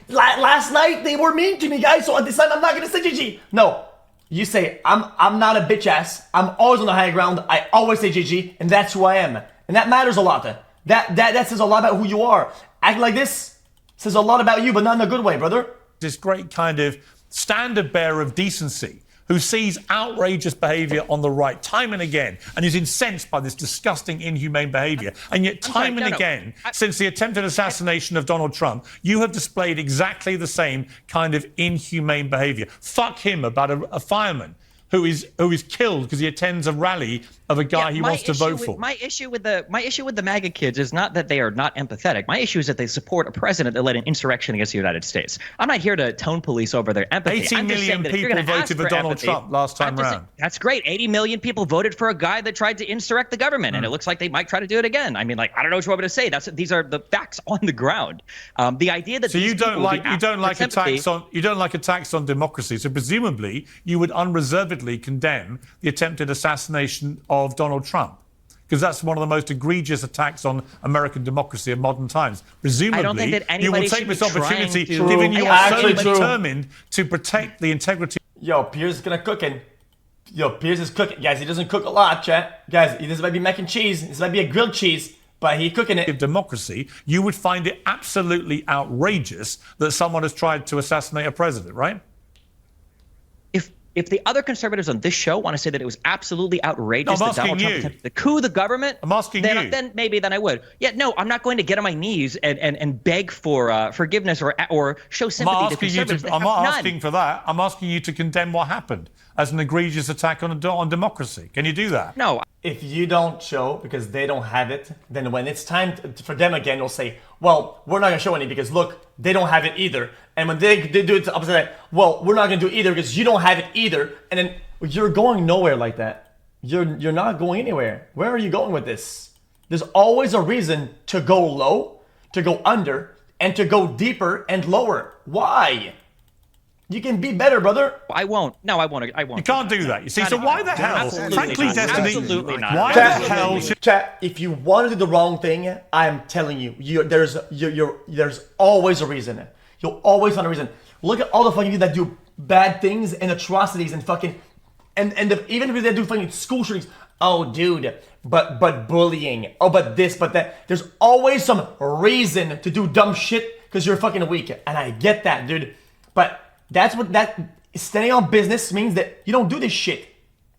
last night they were mean to me, guys, so this time I'm not gonna say GG. No, you say, I'm not a bitch ass. I'm always on the high ground. I always say GG, and that's who I am. And that matters a lot. That says a lot about who you are. Acting like this says a lot about you, but not in a good way, brother.
This great kind of standard bearer of decency who sees outrageous behaviour on the right time and again and is incensed by this disgusting, inhumane behaviour. And yet time and again, since the attempted assassination of Donald Trump, you have displayed exactly the same kind of inhumane behaviour. Fuck him about a fireman who is killed because he attends a rally of a guy he wants to vote for.
My issue with the MAGA kids is not that they are not empathetic. My issue is that they support a president that led an insurrection against the United States. I'm not here to tone police over their empathy.
18 million people voted for Donald Trump last time round.
That's great. 80 million people voted for a guy that tried to insurrect the government, and it looks like they might try to do it again. I mean, like, I don't know what you want me to say. These are the facts on the ground. The idea that
you don't like attacks on democracy. So presumably you would unreservedly condemn the attempted assassination of Donald Trump, because that's one of the most egregious attacks on American democracy in modern times. Presumably,
I don't think that
you will take this opportunity, given you are so determined to protect the integrity.
Yo, Piers is gonna cooking. Yo, Piers is cooking. Guys, he doesn't cook a lot, chat. Guys, this might be mac and cheese. This might be a grilled cheese, but he cooking it.
Of democracy, you would find it absolutely outrageous that someone has tried to assassinate a president, right?
If the other conservatives on this show want to say that it was absolutely outrageous that Donald Trump attempted to coup the government,
I'm asking you.
Then maybe I would. Yeah, no, I'm not going to get on my knees and beg for forgiveness or show sympathy to conservatives.
I'm not asking for that. I'm asking you to condemn what happened as an egregious attack on democracy. Can you do that?
No.
If you don't show because they don't have it, then when it's time for them again, they'll say, well, we're not going to show any because, look, they don't have it either. And when they do it to opposite, well, we're not going to do it either because you don't have it either. And then you're going nowhere like that. You're not going anywhere. Where are you going with this? There's always a reason to go low, to go under, and to go deeper and lower. Why? You can be better, brother.
I won't. No, I won't. I won't.
You can't do that. You see, so why the hell? Frankly, Destiny,
absolutely not.
Why the hell?
Chat, if you want to do the wrong thing, I'm telling you, there's always a reason. You'll always find a reason. Look at all the fucking people that do bad things and atrocities and fucking even if they do fucking school shootings. Oh, dude, but bullying. Oh, but this, but that. There's always some reason to do dumb shit because you're fucking weak, and I get that, dude. But that's what standing on business means, that you don't do this shit,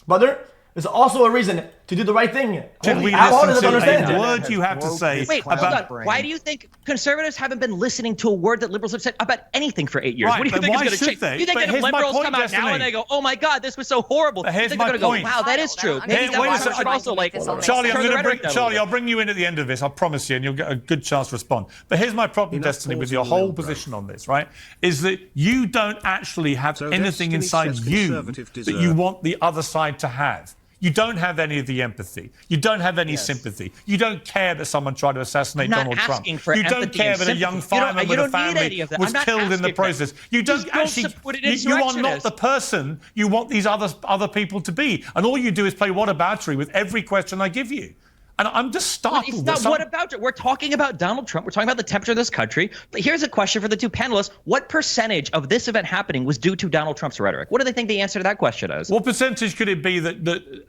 brother. There's also a reason to do the right thing.
Should we listen to a word you have to say about...
Why do you think conservatives haven't been listening to a word that liberals have said about anything for 8 years?
Right,
what do you think is going to change?
They?
You think that if liberals come out now and they go, oh my God, this was so horrible, you think they're going to go, wow, that is true. Maybe that should also like...
Charlie, I'll bring you in at the end of this, I promise you, and you'll get a good chance to respond. But here's my problem, Destiny, with your whole position on this, right? Is that you don't actually have anything inside you that you want the other side to have. You don't have any of the empathy. You don't have any sympathy. You don't care that someone tried to assassinate Donald Trump. You don't care that a young fireman with a family was killed in the process. You don't actually. You are not the person you want these other people to be. And all you do is play whataboutery with every question I give you. And I'm just startled.
It's not what about it. We're talking about Donald Trump. We're talking about the temperature of this country. But here's a question for the two panelists. What percentage of this event happening was due to Donald Trump's rhetoric? What do they think the answer to that question is?
What percentage could it be that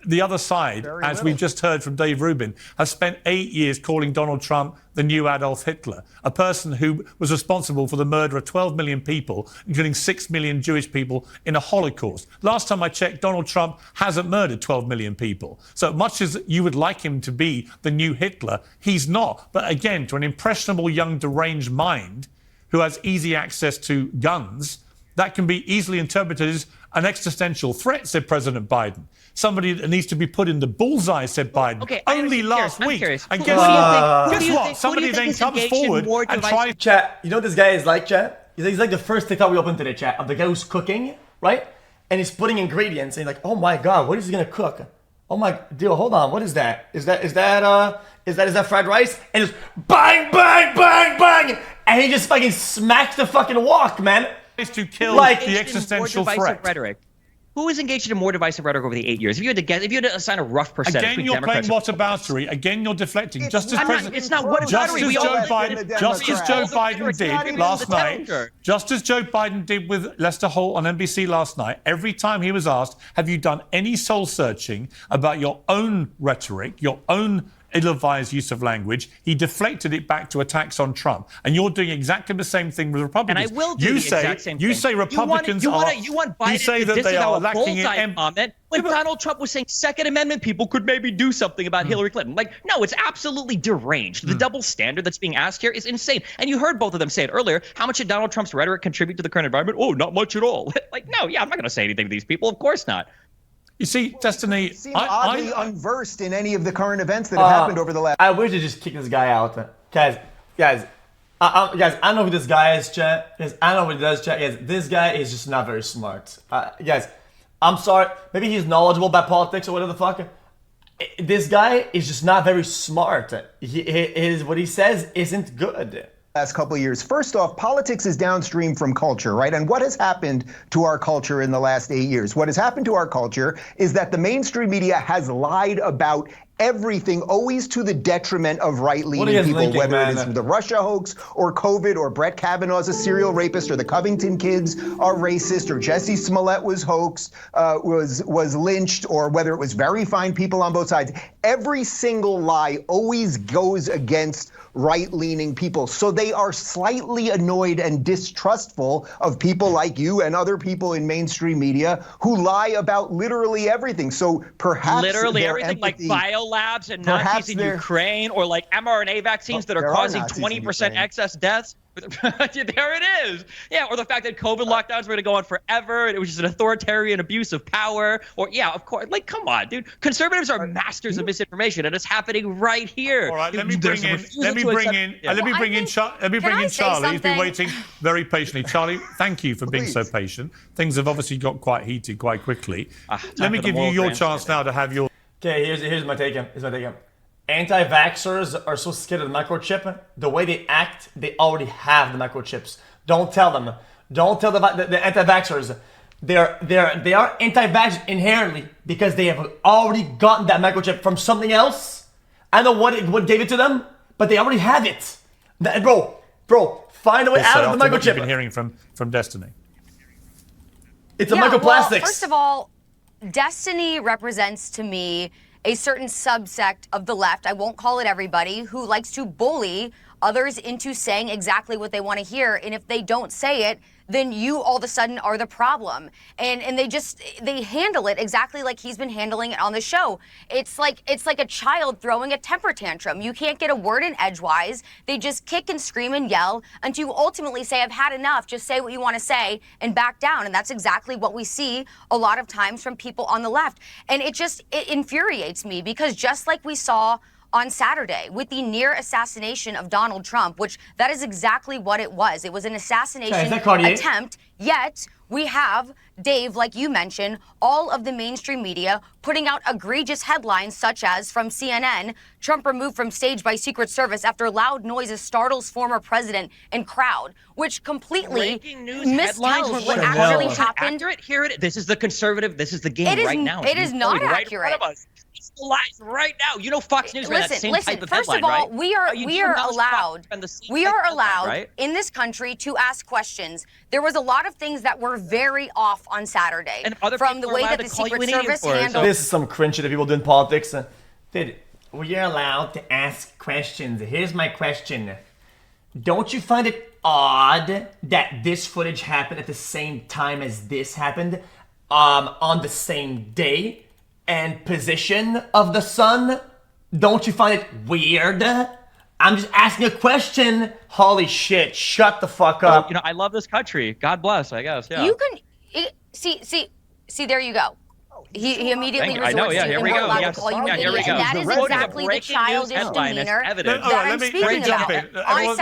the other side, as we've just heard from Dave Rubin, has spent 8 years calling Donald Trump the new Adolf Hitler, a person who was responsible for the murder of 12 million people, including 6 million Jewish people in a Holocaust. Last time I checked, Donald Trump hasn't murdered 12 million people. So much as you would like him to be the new Hitler, he's not. But again, to an impressionable young deranged mind who has easy access to guns, that can be easily interpreted as an existential threat, said President Biden. Somebody that needs to be put in the bullseye, said Biden.
Okay,
only last week. And guess what? Somebody then comes forward and tries...
Chat, you know what this guy is like, chat? He's like the first TikTok we opened today, chat, of the guy who's cooking, right? And he's putting ingredients, and he's like, oh my God, what is he gonna cook? Oh my, dude, hold on, what is that? Is that fried rice? And just bang, bang, bang, bang! And he just fucking smacks the fucking wok, man.
To kill the existential threat.
Rhetoric. Who is engaged in more divisive rhetoric over the 8 years? If you had to guess, if you had to assign a rough percentage,
again you're playing whataboutery. Again you're deflecting. Just as
it's not whataboutery.
Just as Joe Biden did last night. Just as Joe Biden did with Lester Holt on NBC last night. Every time he was asked, "Have you done any soul searching about your own rhetoric, your own ill-advised use of language?" He deflected it back to attacks on Trump. And you're doing exactly the same thing with Republicans.
And I will do the exact same thing.
You say Republicans
you want Biden
you say that they are lacking in
comment when Donald Trump was saying Second Amendment people could maybe do something about Hillary Clinton. Like, no, it's absolutely deranged. The double standard that's being asked here is insane. And you heard both of them say it earlier. How much did Donald Trump's rhetoric contribute to the current environment? Oh, not much at all. Like, no, yeah, I'm not going to say anything to these people. Of course not.
You see, Destiny,
You seem oddly unversed in any of the current events that have happened over the last.
I wish they just kick this guy out, guys. I don't know who this guy is, chat. Guys, I don't know what he does, chat. Guys, this guy is just not very smart. Guys, I'm sorry. Maybe he's knowledgeable about politics or whatever the fuck. This guy is just not very smart. What he says isn't good.
Last couple of years. First off, politics is downstream from culture, right? And what has happened to our culture in the last 8 years? What has happened to our culture is that the mainstream media has lied about everything, always to the detriment of right-leaning people, whether it is the Russia hoax or COVID or Brett Kavanaugh's a serial rapist or the Covington kids are racist or Jesse Smollett was hoaxed, was lynched, or whether it was very fine people on both sides. Every single lie always goes against right-leaning people. So they are slightly annoyed and distrustful of people like you and other people in mainstream media who lie about literally everything. So perhaps
literally everything, like biolabs and Nazis in Ukraine, or like mRNA vaccines that are causing 20% excess deaths. There it is. Yeah, or the fact that COVID lockdowns were going to go on forever and it was just an authoritarian abuse of power. Or yeah, of course. Like, come on, dude. Conservatives are masters of misinformation, and it's happening right here.
All right, let me bring in Charlie. He's been waiting very patiently. Charlie, thank you for being so patient. Things have obviously got quite heated quite quickly. Let me give you your chance now to have your.
Okay, here's my take. Anti-vaxxers are so scared of the microchip. The way they act, they already have the microchips. Don't tell them. Don't tell the anti-vaxxers. They are anti-vax inherently because they have already gotten that microchip from something else. I don't know what gave it to them, but they already have it. Bro, find a way out of the microchip.
What you've been hearing from Destiny.
It's a microplastics.
Well, first of all, Destiny represents to me a certain subsect of the left, I won't call it everybody, who likes to bully others into saying exactly what they want to hear. And if they don't say it, then you all of a sudden are the problem. And they handle it exactly like he's been handling it on the show. It's like a child throwing a temper tantrum. You can't get a word in edgewise. They just kick and scream and yell until you ultimately say, I've had enough, just say what you want to say and back down. And that's exactly what we see a lot of times from people on the left. And it infuriates me because just like we saw on Saturday with the near assassination of Donald Trump, which that is exactly what it was. It was an assassination attempt, yet we have, Dave, like you mentioned, all of the mainstream media putting out egregious headlines such as from CNN, Trump removed from stage by Secret Service after loud noises startles former president and crowd, which completely mistells what actually happened.
Here it is. This is the conservative, this is the game right now.
It is not accurate.
Lies right now. You know, Fox News ran that same type of headline,
right? First of all, we are allowed in this country to ask questions. There was a lot of things that were very off on Saturday, from the way that the Secret Service handled.
This is some cringe shit that people do in politics. We are allowed to ask questions. Here's my question. Don't you find it odd that this footage happened at the same time as this happened, on the same day and position of the sun? Don't you find it weird? I'm just asking a question. Holy shit, shut the fuck up.
You know, I love this country. God bless, I guess. Yeah.
You can see there you go. He immediately resorts to
here we go.
Yes.
Here we go.
That is exactly the childish demeanor that I'm speaking about. On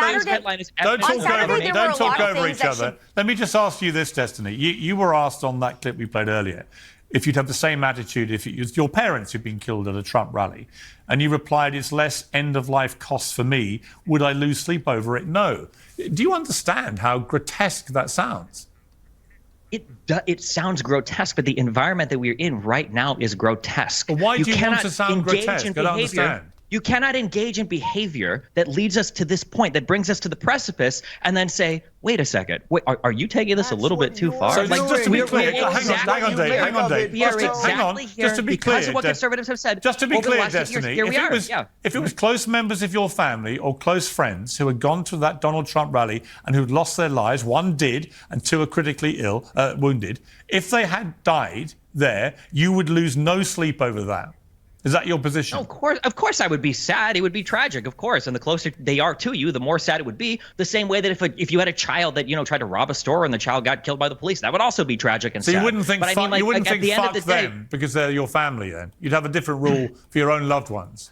Saturday,
don't talk over each other. Let me just ask you this, Destiny. You were asked on that clip we played earlier if you'd have the same attitude if it was your parents who'd been killed at a Trump rally. And you replied, it's less end-of-life costs for me. Would I lose sleep over it? No. Do you understand how grotesque that sounds?
It sounds grotesque, but the environment that we're in right now is grotesque.
But why do you want to sound grotesque? I don't understand.
You cannot engage in behavior that leads us to this point, that brings us to the precipice, and then say, wait a second, wait, are you taking this a little bit too far?
So just to be clear, hang on, Dave. Just to be clear,
because of what conservatives have said.
Just to be clear, Destiny, if it was close members of your family or close friends who had gone to that Donald Trump rally and who'd lost their lives, one did, and two are critically wounded, if they had died there, you would lose no sleep over that. Is that your position?
No, of course, I would be sad. It would be tragic, of course. And the closer they are to you, the more sad it would be. The same way that if you had a child that tried to rob a store and the child got killed by the police, that would also be tragic and sad.
So you wouldn't think,
but I mean,
you wouldn't
at
think
the end
fuck
of the day,
them because they're your family. Then you'd have a different rule for your own loved ones.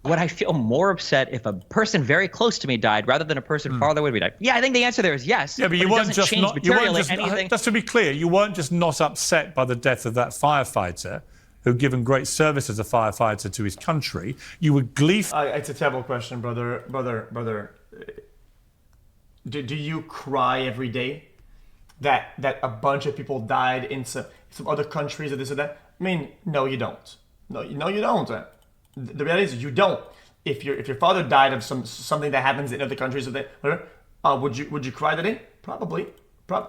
Would I feel more upset if a person very close to me died rather than a person farther away from me died? Yeah, I think the answer there is yes.
Yeah, but you weren't just not. You weren't just,
anything.
just to be clear, you weren't just not upset by the death of that firefighter who'd given great service as a firefighter to his country. You were gleeful.
It's a terrible question, brother. Do you cry every day that a bunch of people died in some other countries or this or that? I mean, no, you don't. No, you don't. The reality is you don't. If your father died of something that happens in other countries or that, would you cry that day? Probably,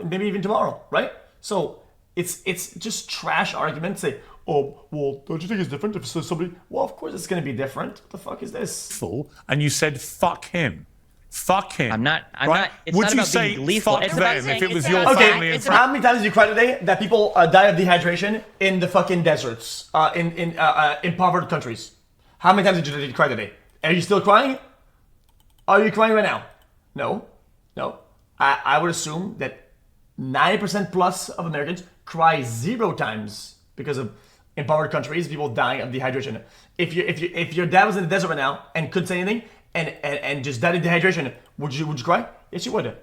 maybe even tomorrow, right? So it's just trash arguments. Say, oh, well, don't you think it's different if somebody? Well, of course it's going to be different. What the fuck is this?
And you said fuck him. Fuck him.
I'm not. It's
Would
not
you
about
say
being gleeful.
fuck them if it was your
Okay,
family and
how many times did you cry today that people die of dehydration in the fucking deserts, in impoverished countries? How many times did you cry today? Are you still crying? Are you crying right now? No. I would assume that 90% plus of Americans cry 0 times because of impoverished countries, people dying of dehydration. If your dad was in the desert right now and couldn't say anything and just died of dehydration, would you cry? Yes, you would.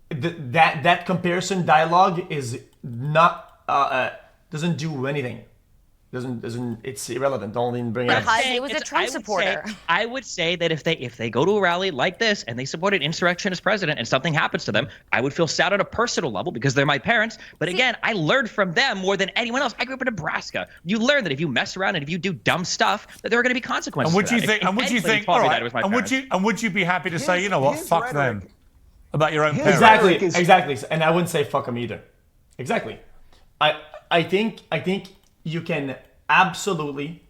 That comparison dialogue is not doesn't do anything. Doesn't it's irrelevant. Don't even bring it up.
Because he was a Trump supporter.
I would say that if they go to a rally like this and they support an insurrectionist president and something happens to them, I would feel sad on a personal level because they're my parents. But again, I learned from them more than anyone else. I grew up in Nebraska. You learn that if you mess around and if you do dumb stuff, that there are going to be consequences.
And would you think? And would you think? All right. And would you be happy to say, you know what, fuck them, about your own parents?
Exactly. And I wouldn't say fuck them either. Exactly. I think you can absolutely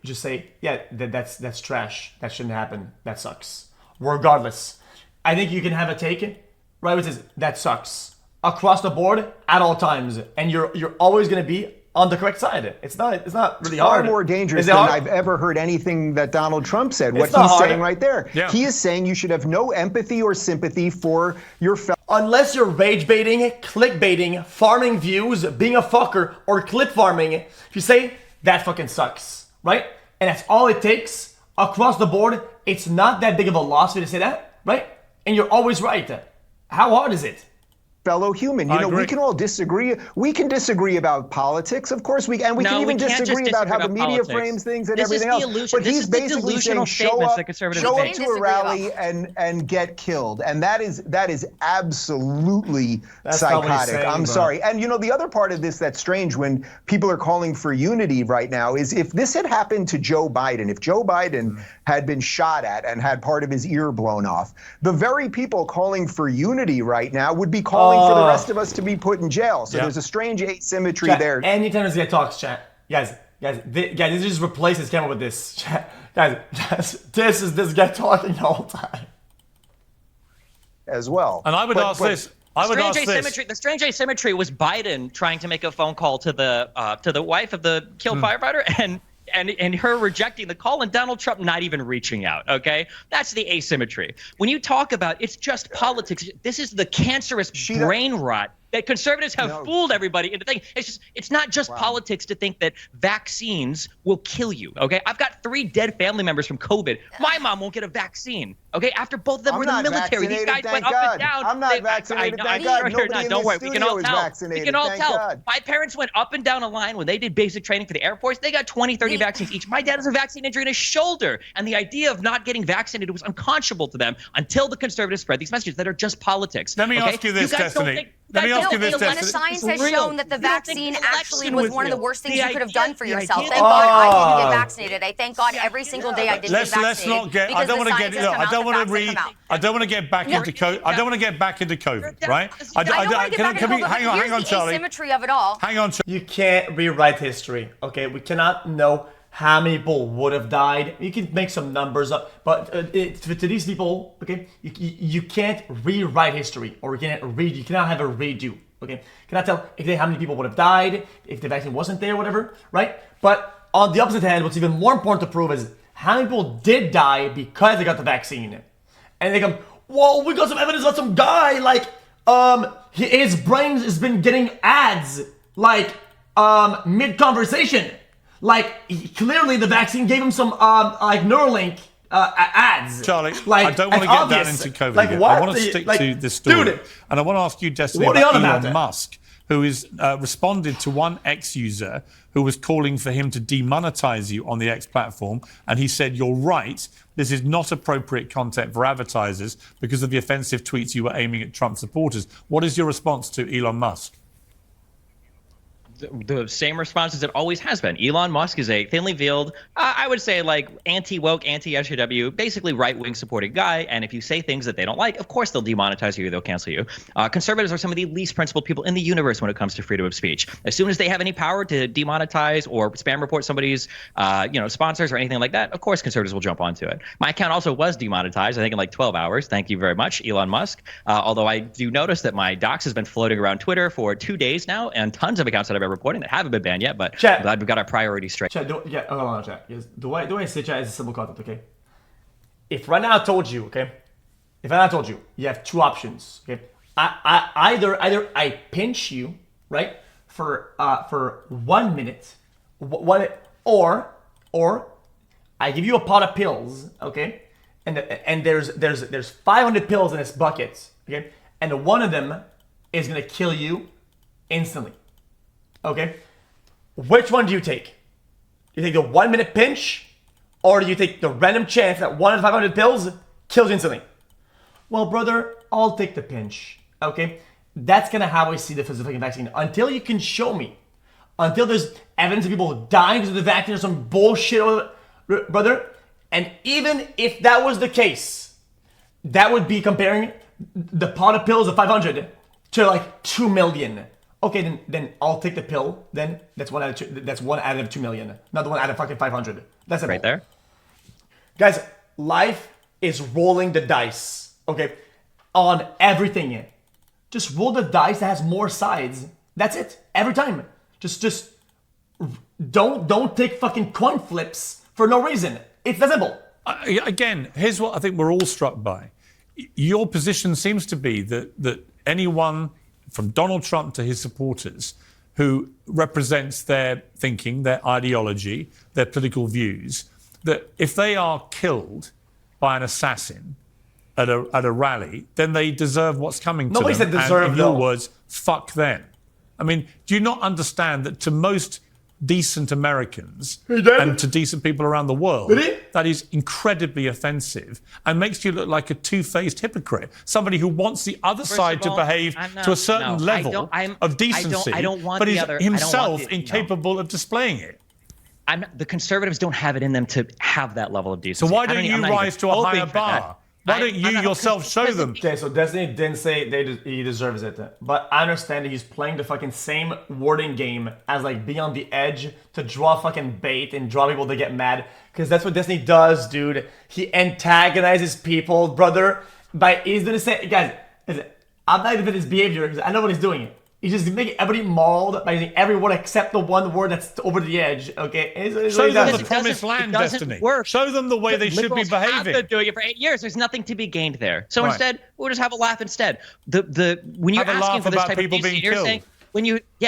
just say, yeah, that's trash. That shouldn't happen. That sucks. Regardless. I think you can have a take, right, which says that sucks across the board at all times. And you're always gonna be on the correct side. It's not really hard.
Far more dangerous than I've ever heard anything that Donald Trump said. What he's saying right there. Yeah. He is saying you should have no empathy or sympathy for your fellow.
Unless you're rage baiting, clickbaiting, farming views, being a fucker, or clip farming, if you say that fucking sucks, right? And that's all it takes across the board. It's not that big of a loss for you to say that, right? And you're always right. How hard is it?
Fellow human. You know, we can all disagree. We can disagree about politics, of course. We can even disagree about how the media frames things and everything else. But he's basically saying show up to a rally and get killed, and that is absolutely psychotic. I'm sorry. And you know, the other part of this that's strange when people are calling for unity right now is if this had happened to Joe Biden, if Joe Biden had been shot at and had part of his ear blown off, the very people calling for unity right now would be calling for the rest of us to be put in jail. So there's a strange asymmetry there.
Anytime this guy talks, chat, guys, this just replace his camera with this. Chat, guys, this is this guy talking the whole time.
As well.
And I would ask this.
The strange asymmetry was Biden trying to make a phone call to the wife of the killed firefighter and her rejecting the call and Donald Trump not even reaching out, okay? That's the asymmetry. When you talk about it's just politics, this is the cancerous brain rot that conservatives have fooled everybody into thinking. It's not just politics to think that vaccines will kill you, okay? I've got 3 dead family members from COVID. My mom won't get a vaccine, okay? After both of them were in the military. These guys went up and down.
I'm not vaccinated, thank God. Nobody in this studio is vaccinated.
We can all tell. My parents went up and down a line when they did basic training for the Air Force. They got 20, 30 vaccines each. My dad has a vaccine injury in his shoulder. And the idea of not getting vaccinated was unconscionable to them until the conservatives spread these messages that are just politics.
Let me ask you this, Destiny.
Let me ask you this, Destiny. Science has shown that the vaccine actually was one of the worst things you could have done for yourself. Thank God I didn't get vaccinated. I thank God every single day I didn't get vaccinated.
Let's not get. I don't want to get. Look, I don't want to read. I don't want to get back into COVID. I don't want to get back into COVID, right?
I don't want to get back into COVID.
Hang on, Charlie.
Asymmetry of it all.
Hang on.
You can't rewrite history, okay? We cannot know how many people would have died. You can make some numbers up, but to these people, okay, you can't rewrite history, or you cannot have a redo. Okay, cannot tell exactly how many people would have died if the vaccine wasn't there, whatever, right? But on the opposite hand, what's even more important to prove is how many people did die because they got the vaccine. And they come, whoa, we got some evidence about some guy, like, his brain has been getting ads, like, mid-conversation. Like, clearly the vaccine gave him some, like, Neuralink ads.
Charlie,
like,
I don't want to get down into COVID
like,
yet.
what?
I want to stick to this story.
Dude,
and I want to ask you, Destiny,
what are you
about
on about
Elon
that?
Musk, who is responded to one X user who was calling for him to demonetize you on the X platform. And he said, you're right, this is not appropriate content for advertisers because of the offensive tweets you were aiming at Trump supporters. What is your response to Elon Musk?
The same response as it always has been. Elon Musk is a thinly veiled, I would say, like, anti-woke, anti-SJW, basically right-wing supported guy. And if you say things that they don't like, of course they'll demonetize you, they'll cancel you. Conservatives are some of the least principled people in the universe when it comes to freedom of speech. As soon as they have any power to demonetize or spam report somebody's, sponsors or anything like that, of course conservatives will jump onto it. My account also was demonetized, I think in like 12 hours. Thank you very much, Elon Musk. Although I do notice that my docs has been floating around Twitter for 2 days now, and tons of accounts that I've been reporting that haven't been banned yet, but
Chat.
I'm glad we've got our priorities straight.
Chat, hold on, chat. Yes, the way I say chat is a simple concept, okay? If right now I told you, okay? If right now I told you, you have two options, okay? Either I pinch you, right, for 1 minute, or I give you a pot of pills, okay? And there's 500 pills in this bucket, okay? And one of them is gonna kill you instantly. Okay, which one do you take? You take the 1 minute pinch, or do you take the random chance that 1 in 500 pills kills you instantly? Well, brother, I'll take the pinch. Okay, that's kind of how I see the fucking vaccine. Until you can show me, until there's evidence of people dying because of the vaccine or some bullshit, brother. And even if that was the case, that would be comparing the pot of pills of 500 to like 2 million. Okay, then I'll take the pill. Then that's 1 out of 2. That's 1 out of 2 million. Not the 1 out of fucking 500. That's it.
Right there.
Guys, life is rolling the dice. Okay, on everything. Just roll the dice that has more sides. That's it. Every time. Just don't take fucking coin flips for no reason. It's that simple.
Again, here's what I think we're all struck by. Your position seems to be that anyone, from Donald Trump to his supporters, who represents their thinking, their ideology, their political views, that if they are killed by an assassin at a rally, then they deserve what's coming to them.
Nobody said deserve,
and in your words, fuck them. I mean, do you not understand that to most decent Americans and to decent people around the world, that is incredibly offensive and makes you look like a two-faced hypocrite, somebody who wants the other side to behave to a certain level of decency, but is himself incapable of displaying it.
The conservatives don't have it in them to have that level of decency.
So why don't you rise to a higher bar? Why don't you yourself show them?
Okay, so Destiny didn't say he deserves it, but I understand that he's playing the fucking same wording game as like be on the edge to draw fucking bait and draw people to get mad, because that's what Destiny does, dude. He antagonizes people, brother. He's gonna say, guys, I'm not even in his behavior because I know what he's doing. He's just making everybody mauled by using every word except the one word that's over the edge, okay?
Show them the promised land, Destiny. Show them the way they should be behaving.
Have been doing it for 8 years. There's nothing to be gained there. So instead, we'll just have a laugh instead. When you're asking for this type of decency, you're saying,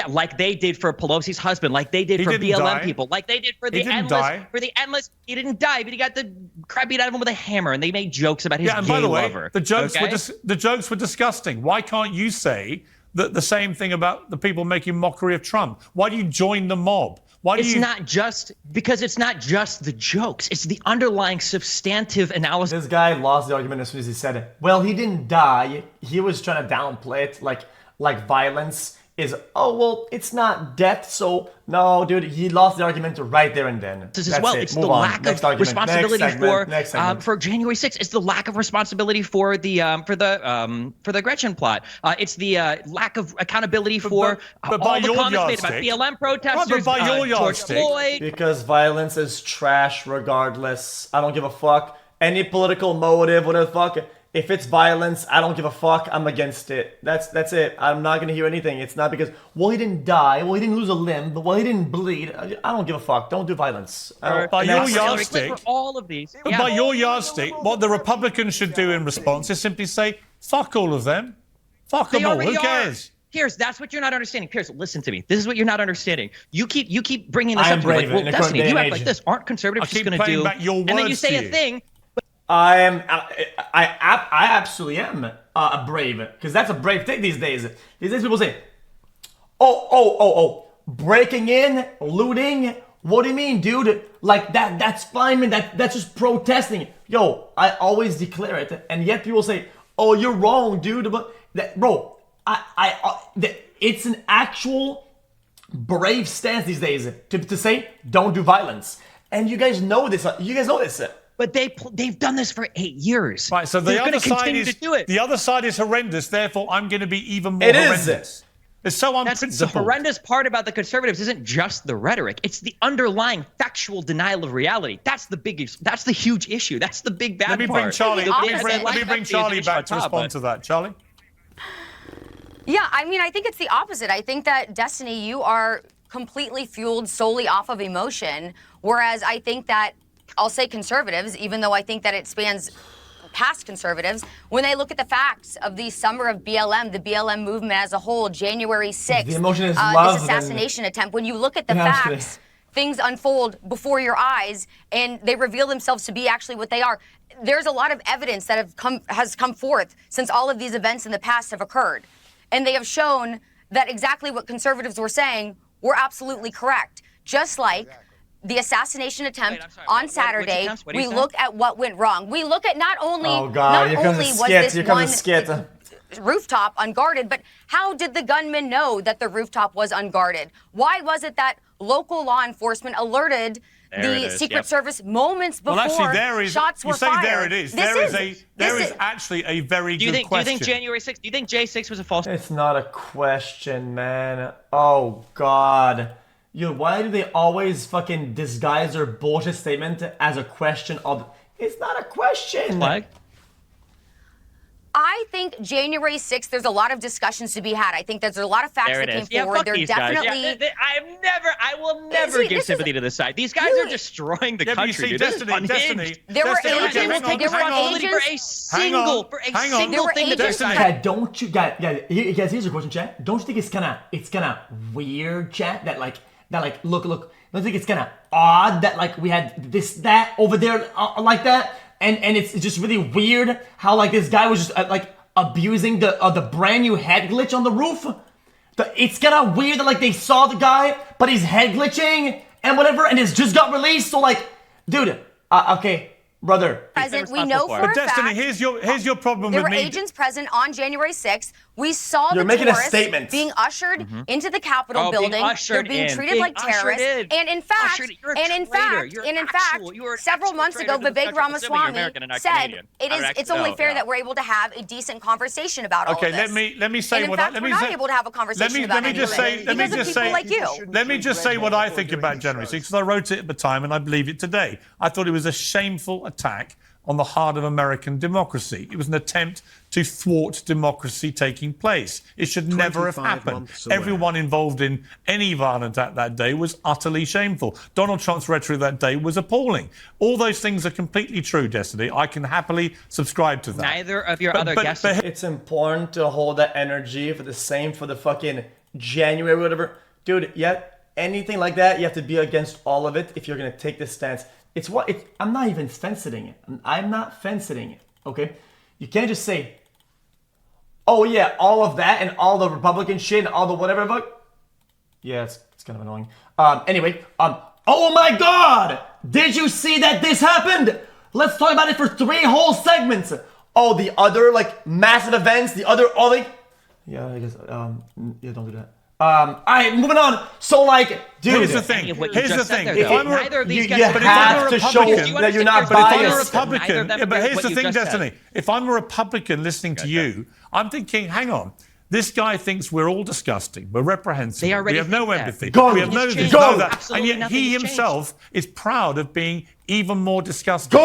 like they did for Pelosi's husband, like they did for BLM people, like they did for the endless. He didn't die, but he got the crap beat out of him with a hammer, and they made jokes about his gay
and by the way,
lover.
the jokes were disgusting. Why can't you say the same thing about the people making mockery of Trump? Why do you join the mob?
It's not just the jokes. It's the underlying substantive analysis.
This guy lost the argument as soon as he said it. Well, he didn't die. He was trying to downplay it, like violence is, oh, well, it's not death, so no, dude, he lost the argument right there and then.
It's the lack of responsibility for January 6th. It's the lack of responsibility for the Gretchen plot. It's the lack of accountability for all the comments made about BLM protesters, George Floyd.
Because violence is trash regardless. I don't give a fuck. Any political motive, whatever the fuck. if it's violence, I don't give a fuck. I'm against it. That's it. I'm not gonna hear anything. It's not because, well, he didn't die, well, he didn't lose a limb, well, he didn't bleed. I don't give a fuck. Don't do violence.
By your yardstick,
all of these.
But by your yardstick, what the Republicans should do in response is simply say, fuck all of them. Fuck them all. Who cares?
Piers, that's what you're not understanding. Piers, listen to me. This is what you're not understanding. You keep bringing this
I
up
am
to me.
brave
Like, well,
in the
Destiny,
current
you
day
act
and
like
age.
this. Aren't conservatives just going to
playing
do?
back your
And then you
words
say
to
a
you.
thing.
I absolutely am a brave, because that's a brave thing these days. These days people say, oh, breaking in, looting. What do you mean, dude? Like that's fine, man. That's just protesting. Yo, I always declare it, and yet people say, oh, you're wrong, dude. But bro, it's an actual brave stance these days to say don't do violence. And you guys know this. You guys know this.
But they've done this for 8 years.
Right, so
They're
the other
gonna
side
continue
is
to do it.
the other side is horrendous. Therefore, I'm going to be even more
It is.
horrendous. It's so
That's the
unprincipled.
horrendous part about the conservatives isn't just the rhetoric. It's the underlying factual denial of reality. That's the biggest. That's the huge issue. That's the big bad
Let me
part.
bring Charlie.
The
Let me
opposite.
bring Charlie back to respond to that. Charlie.
Yeah, I mean, I think it's the opposite. I think that, Destiny, you are completely fueled solely off of emotion, whereas I think that, I'll say conservatives, even though I think that it spans past conservatives, when they look at the facts of the summer of BLM, the BLM movement as a whole, January 6th,
The emotion is love
this assassination attempt, when you look at the
Yeah,
facts, things unfold before your eyes and they reveal themselves to be actually what they are. There's a lot of evidence that has come forth since all of these events in the past have occurred. And they have shown that exactly what conservatives were saying were absolutely correct. Just like the assassination attempt on Saturday, we look at what went wrong. We look at not only was this one rooftop unguarded, but how did the gunman know that the rooftop was unguarded? Why was it that local law enforcement alerted the Secret Service moments before shots were fired?
There it is. There is actually a very good question.
Do you think January 6th? Do you think J6 was a false?
It's not a question, man. Oh God. Yo, why do they always fucking disguise their bullshit statement as a question of? It's not a question.
Flag?
I think January 6th, there's a lot of discussions to be had. I think there's a lot of facts that came forward.
Fuck
They're
these
definitely.
guys. I will never give sympathy to this side. These guys are destroying the country, dude.
Destiny.
There were agents.
They will take responsibility for a single thing that they're saying.
Chat, don't you guys? Here's a question, chat. Don't you think it's kind of weird, chat? That look. Don't you think it's kind of odd that like we had that over there like that? And it's just really weird how like this guy was just like abusing the brand new head glitch on the roof. It's kind of weird that like they saw the guy, but he's head glitching and whatever, and it's just got released. So like, dude, okay, brother.
Present, we know for a
Destiny,
fact.
here's your problem
There
with
were
me.
agents present on January 6th. We saw
You're
the
making a
tourists
statement.
being ushered into the Capitol
being
building.
ushered
They're being
in.
treated
Being
like
ushered
terrorists.
in.
And in fact,
Ushered in. You're a traitor. You are an
several
actual
months ago,
traitor to the
Vivek
country, assuming you're
Ramaswamy
American and not
said
Canadian.
it's only fair that we're able to have a decent conversation about all of this.
let me say
and in
what
fact,
let
we're
me
not
say.
able to have a conversation about any of it because of people like you.
Let me just say what I think about January 6th, because I wrote it at the time and I believe it today. I thought it was a shameful attack on the heart of American democracy. It was an attempt to thwart democracy taking place. It should never have happened. Everyone involved in any violent act that day was utterly shameful. Donald Trump's rhetoric that day was appalling. All those things are completely true, Destiny. I can happily subscribe to that.
Neither of your other guests.
It's important to hold that energy for the fucking January, whatever. Dude, anything like that, you have to be against all of it if you're gonna take this stance. I'm not even fence-sitting it. I'm not fence-sitting it, okay? You can't just say, oh yeah, all of that and all the Republican shit and all the whatever. Yeah, it's kind of annoying. Anyway, oh my God! Did you see that this happened? Let's talk about it for 3 whole segments. Oh, the other like massive events, yeah, I guess, yeah, don't do that. All right, moving on. So, like, dude,
here's the thing.
If I'm neither of these guys,
you have to show that you're not biased.
But here's the thing, Destiny. If I'm a Republican listening to you, I'm thinking, hang on. This guy thinks we're all disgusting. We're reprehensible. We have no empathy. We have no this, no that. And yet he himself is proud of being even more disgusting.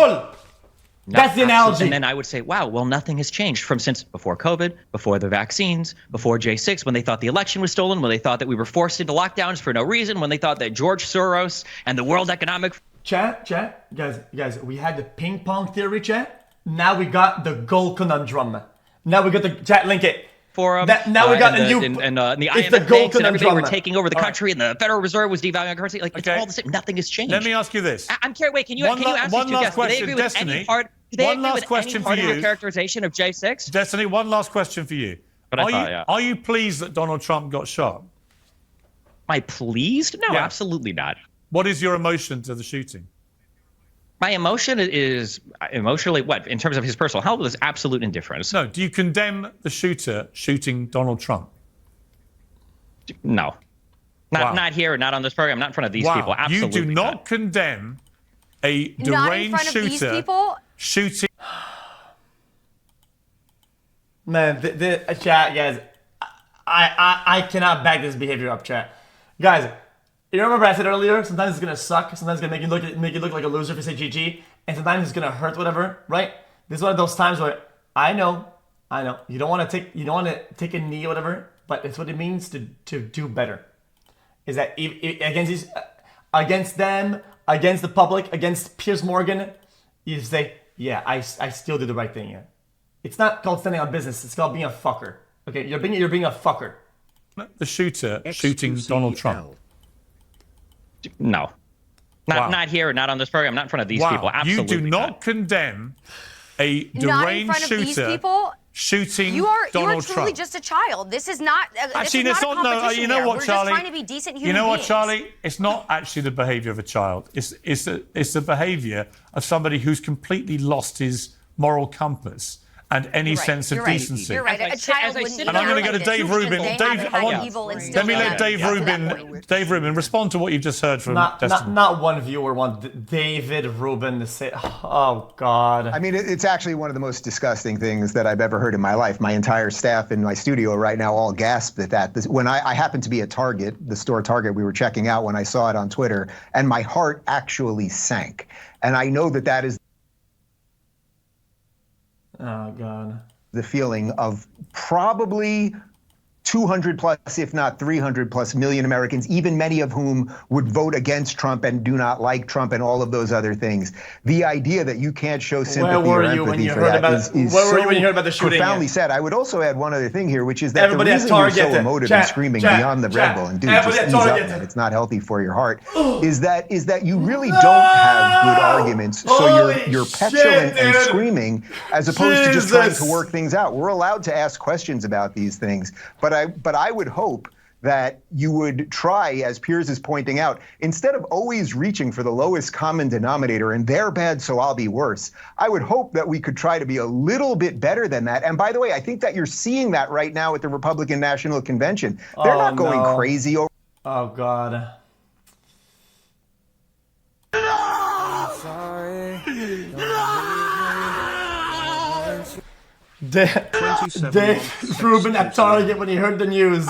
That's the analogy.
And then I would say, wow, well, nothing has changed from since before COVID, before the vaccines, before J6, when they thought the election was stolen, when they thought that we were forced into lockdowns for no reason, when they thought that George Soros and the World Economic...
Chat, guys, we had the ping pong theory, chat. Now we got the goal conundrum. Now we got the... Chat, link it.
Forum.
Now we got
and
the new...
And the
it's
IMF
the goal
banks and everything were
conundrum.
taking over the country, and the Federal Reserve was devaluing our currency. Like, it's all the same. Nothing has changed.
Let me ask you this.
I'm curious. Wait, can you ask
one
these two
last
guys?
question,
Do they agree
Destiny.
with any part? Do they
One
agree
last
with
question
any
for
part of
you.
your characterization of J6?
Destiny, one last question for you.
But
Are you pleased that Donald Trump got shot?
Am I pleased? No,
Yeah.
absolutely not.
What is your emotion to the shooting?
My emotion is emotionally what? In terms of his personal health, is absolute indifference.
No. Do you condemn the shooter shooting Donald Trump?
No. Not here, not on this program, not in front of these people. Absolutely
You do not condemn a deranged
Not in front of
shooter
these people?
shooting.
Man, the chat, guys, I cannot back this behavior up, chat. Guys, you remember I said earlier, sometimes it's gonna suck, sometimes it's gonna make you look like a loser if you say GG, and sometimes it's gonna hurt, whatever, right? This is one of those times where I know, you don't want to take a knee or whatever, but it's what it means to do better. Is that against them, against the public, against Piers Morgan, you say, yeah, I still did the right thing. Yeah. It's not called standing on business. It's called being a fucker. Okay, you're being a fucker.
The shooter shooting Donald Trump.
No. Not here, not on this program, not in front of these people. Absolutely
You do not condemn a deranged
Not in front of these
shooter
people?
shooting
You are
Donald
truly
Trump.
just a child. This is not.
Actually,
this
it's
is not
not.
a
No,
competition
you know
here.
what,
We're
Charlie?
just trying to be decent human
You know what,
beings.
Charlie? It's not actually the behaviour of a child. It's the behaviour of somebody who's completely lost his moral compass and any sense of decency.
You're right. A child wouldn't.
And I'm going to go to Dave Rubin. Dave, let me let Dave Rubin respond to what you've just heard from Destiny.
Not one viewer, David Rubin to say, oh God.
I mean, it's actually one of the most disgusting things that I've ever heard in my life. My entire staff in my studio right now all gasped at that. When I happened to be at Target, the store Target we were checking out when I saw it on Twitter, and my heart actually sank. And I know that is
oh God.
the feeling of probably 200 plus, if not 300 plus million Americans, even many of whom would vote against Trump and do not like Trump and all of those other things. The idea that you can't show sympathy or empathy for that is
where were you when you heard about the shooting?
Profoundly sad. I would also add one other thing here, which is that
Everybody
the reason you're so emotive and screaming beyond the red bull and dude, just ease up, man, it's not healthy for your heart, is that you really don't have good arguments, so you're petulant and screaming as opposed to just trying to work things out. We're allowed to ask questions about these things, but I would hope that you would try, as Piers is pointing out, instead of always reaching for the lowest common denominator and they're bad, so I'll be worse. I would hope that we could try to be a little bit better than that. And by the way, I think that you're seeing that right now at the Republican National Convention. They're not going crazy over.
Oh God. Dave Rubin at Target when he heard the news.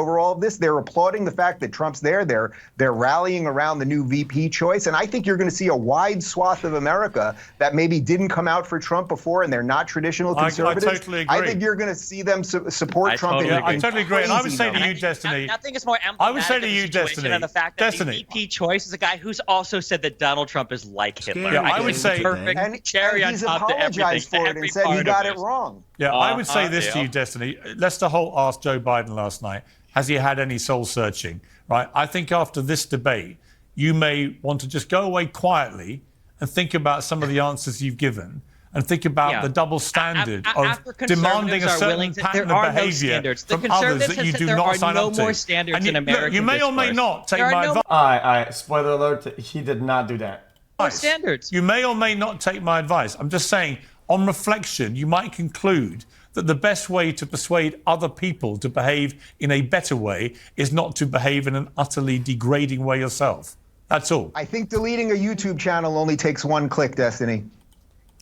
Over all of this, they're applauding the fact that Trump's there. They're rallying around the new VP choice, and I think you're going to see a wide swath of America that maybe didn't come out for Trump before, and they're not traditional conservatives.
I totally agree.
I think you're going to see them support Trump.
I totally agree. And I would say to you, Destiny.
Nothing is more emblematic
I would say to you,
of the situation
Destiny.
than the fact that
Destiny.
the VP choice is a guy who's also said that Donald Trump is like Hitler.
Yeah, I would say
perfect cherry on
he's
top to everything.
apologized for it and said he got it wrong.
Yeah, I would say this to you, Destiny. Lester Holt asked Joe Biden last night, has he had any soul searching? Right? I think after this debate, you may want to just go away quietly and think about some of the answers you've given and think about the double standard of demanding a certain pattern of behavior from others that you do not sign up to.
And
you may or may not take my advice.
Alright, spoiler alert, he did not do that.
Standards.
You may or may not take my advice. I'm just saying, on reflection, you might conclude that the best way to persuade other people to behave in a better way is not to behave in an utterly degrading way yourself. That's all.
I think deleting a YouTube channel only takes one click, Destiny.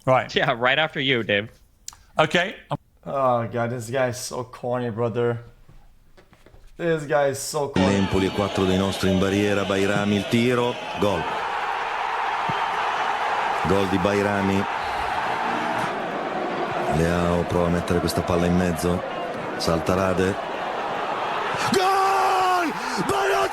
Right.
Yeah, right after you, Dave.
Okay.
Oh God, this guy's so corny, brother. This guy is so cool.
L'Empoli e 4 dei nostri in barriera, Bairami il tiro, gol. Gol di Bairami. Leao prova a mettere questa palla in mezzo. Salta Rade. Gol! Ballo!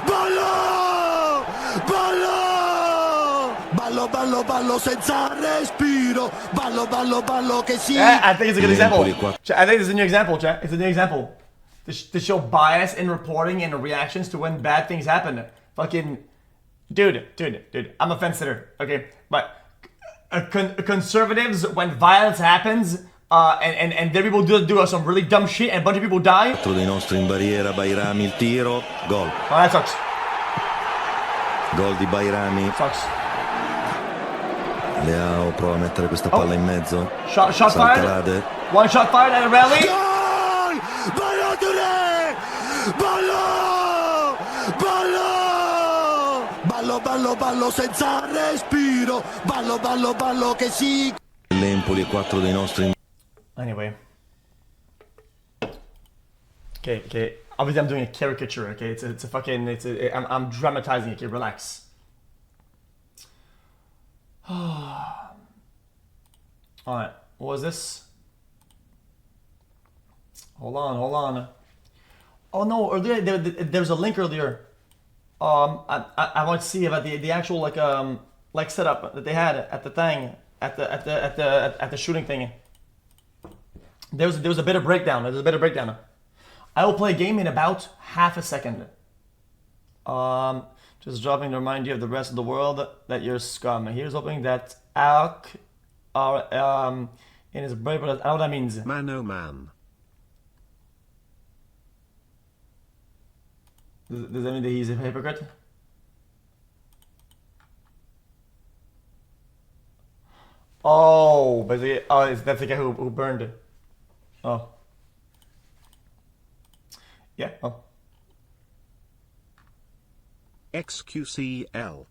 Ballo! Ballo! Ballo, ballo, ballo senza respiro. Ballo, ballo, ballo che si...
I think it's a good example. I think it's a new example, chat. It's a new example. To show bias in reporting and reactions to when bad things happen. Fucking... Dude. I'm a fence sitter, okay? But conservatives, when violence happens, and then people do some really dumb shit and a bunch of people die.
4 dei nostri in barriera, Bairami il tiro, gol.
Oh, that sucks.
Gol di Bairami.
Sucks.
Leao prova a mettere questa palla in mezzo.
Shot fired.
Rade.
One shot fired at a rally.
Gol! Ballo Touré! Ballo! Ballo! Ballo, ballo, ballo senza respiro. Ballo, ballo, ballo che si... L'Empoli e 4 dei nostri...
Anyway. Okay. Obviously I'm doing a caricature, okay? It's a fucking... I'm dramatizing it, okay? Relax. Alright, what was this? Hold on. Oh no, earlier there was a link earlier. I want to see about the actual like setup that they had at the thing at the shooting thing. There was a bit of breakdown. I will play a game in about half a second. Just dropping to remind you of the rest of the world that you're scum. Here's hoping that Alk in his brain, I don't know what that means.
Man, oh man.
Does that mean that he's a hypocrite? Oh, but that's the guy who burned it. Oh. Yeah. Oh.
xQcl.